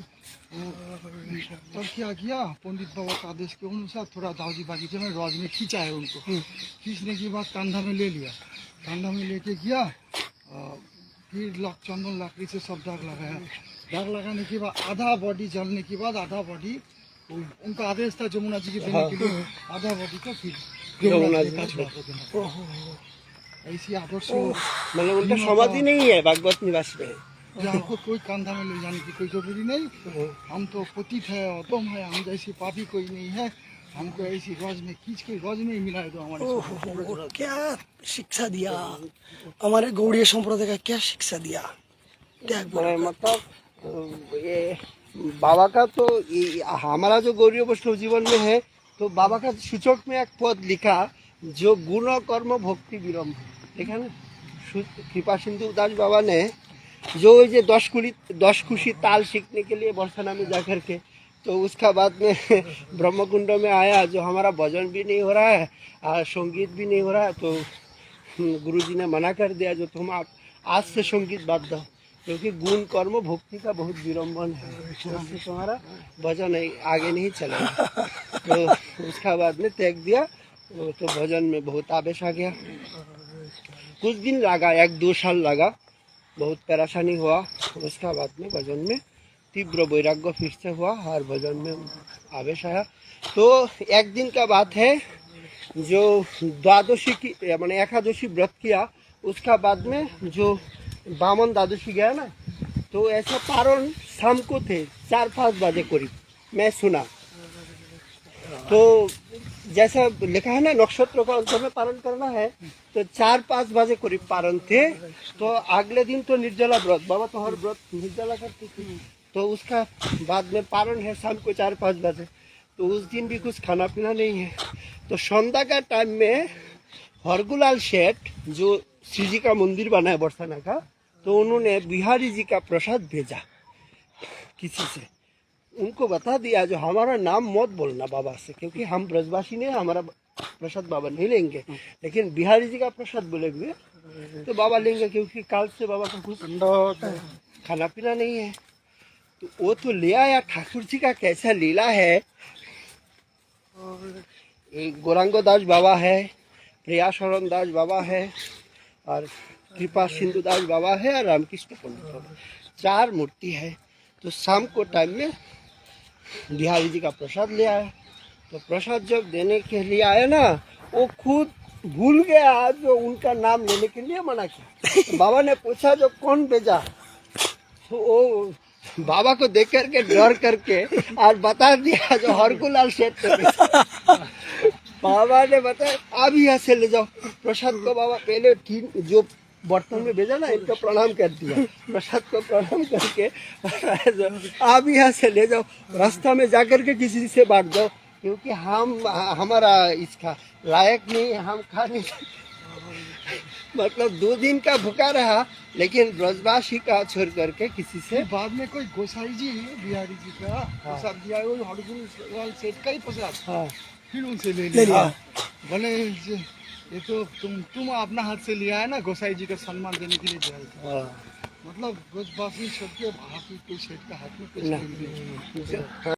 तब क्या किया, पंडित बाबा का आदेश के अनुसार थोड़ा दाऊजी बागीचे में रज में खींचा है उनको, खींचने के बाद कंधा में ले लिया, कंधा में लेके गया, फिर चंदन लकड़ी से सब दाग लगाया, दाग लगाने के बाद आधा बॉडी जलने के बाद आधा बॉडी उनका आदेश था जमुना जी के देने के लिए, आधा बॉडी को फिर जमुना जी का कछुआ को देना। ऐसी आदर्श मतलब उनका समाधि नहीं है भागवत निवास में। जो हमको कोई कंधा में ले जाने की कोई जरूरी नहीं, हम तो पतित है, अधम है, हम जैसी पापी कोई नहीं है, हमको ऐसी रज में खींच के रज में ही मिलाए दो हमारे। क्या शिक्षा दिया हमारे गौड़ीय संप्रदाय का, क्या शिक्षा दिया, क्या मतलब ये बाबा का तो हमारा जो गौरी वैष्णव जीवन में है, तो बाबा का सूचक में एक पद लिखा जो गुण कर्म भक्ति विरम्भ, देखा ना। कृपा सिंधु दास बाबा ने जो ये 10 खुशी ताल सीखने के लिए बरसाना में जा कर के, तो उसका बाद में ब्रह्मकुंड में आया, जो हमारा भजन भी नहीं हो रहा है और संगीत भी नहीं हो रहा है, तो गुरुजी ने मना कर दिया जो तुम आप आज से संगीत बात दो, क्योंकि गुण कर्म भक्ति का बहुत विडम्बन है, उससे तुम्हारा भजन आगे नहीं चलेगा। तो उसका बाद में त्याग दिया, तो भजन में बहुत आवेश आ गया। कुछ दिन लगा, 1-2 साल लगा, बहुत परेशानी हुआ। उसका बाद में भजन में तीव्र वैराग्य फिर से हुआ और भजन में आवेश आया। तो एक दिन का बात है, जो द्वादशी की मैंने एकादशी व्रत किया, उसका बाद में जो बामन द्वादशी गया ना, तो ऐसा पारण शाम को थे 4-5 बजे करीब मैं सुना। तो जैसा लिखा है ना, नक्षत्र का अंत में पारण करना है, तो 4-5 बजे करीब पारण थे। तो अगले दिन तो निर्जला व्रत, बाबा तो हर व्रत निर्जला करती थी, तो उसका बाद में पारण है शाम को 4-5 बजे। तो उस दिन भी कुछ खाना पीना नहीं है। तो संध्या का टाइम में हरगुलाल सेठ जो श्री जी का मंदिर बना है बरसाना का, तो उन्होंने बिहारी जी का प्रसाद भेजा किसी से, उनको बता दिया जो हमारा नाम मत बोलना बाबा से, क्योंकि हम ब्रजवासी ने हमारा प्रसाद बाबा नहीं लेंगे, लेकिन बिहारी जी का प्रसाद बोलेंगे तो बाबा लेंगे, क्योंकि काल से बाबा का कुछ खाना पीना नहीं है। तो वो तो ले आया। ठाकुर जी का कैसा लीला है, एक गौरांग दास बाबा है, प्रियाशरण दास बाबा है, और कृपा सिंधु दास बाबा है, और रामकृष्ण पंडित बाबा, 4 मूर्ति है। तो शाम को टाइम में बिहारी जी का प्रसाद ले आया। तो प्रसाद जब देने के लिए आया ना, वो खुद भूल गया जो उनका नाम लेने के लिए मना किया। तो बाबा ने पूछा जो कौन भेजा, तो वो बाबा को देख करके डर करके और बता दिया जो हरगुलाल सेठ ने भेजा। बाबा ने बताया अब यहाँ से ले जाओ प्रसाद को। बाबा पहले ठीक जो बर्तन में भेजा ना, इनको प्रणाम कर दिया, प्रसाद को प्रणाम करके आप यहाँ से ले जाओ, रास्ता में जाकर के किसी से बांट दो, क्योंकि हम हमारा इसका लायक नहीं, हम खा नहीं। मतलब 2 दिन का भूखा रहा, लेकिन ब्रजवासी का छोड़ करके किसी से। बाद में कोई गोसाई जी बिहारी जी का प्रसाद दिया, वो हरगुलाल सेठ का ही प्रसाद, हाँ, फिर उनसे ले लिया। बोले ये तो तुम अपना हाथ से लिया है ना, गोसाई जी का सम्मान देने के लिए दिया था। मतलब ब्रजवासी सबके बाकी कोई सेठ का हाथ में कुछ नहीं।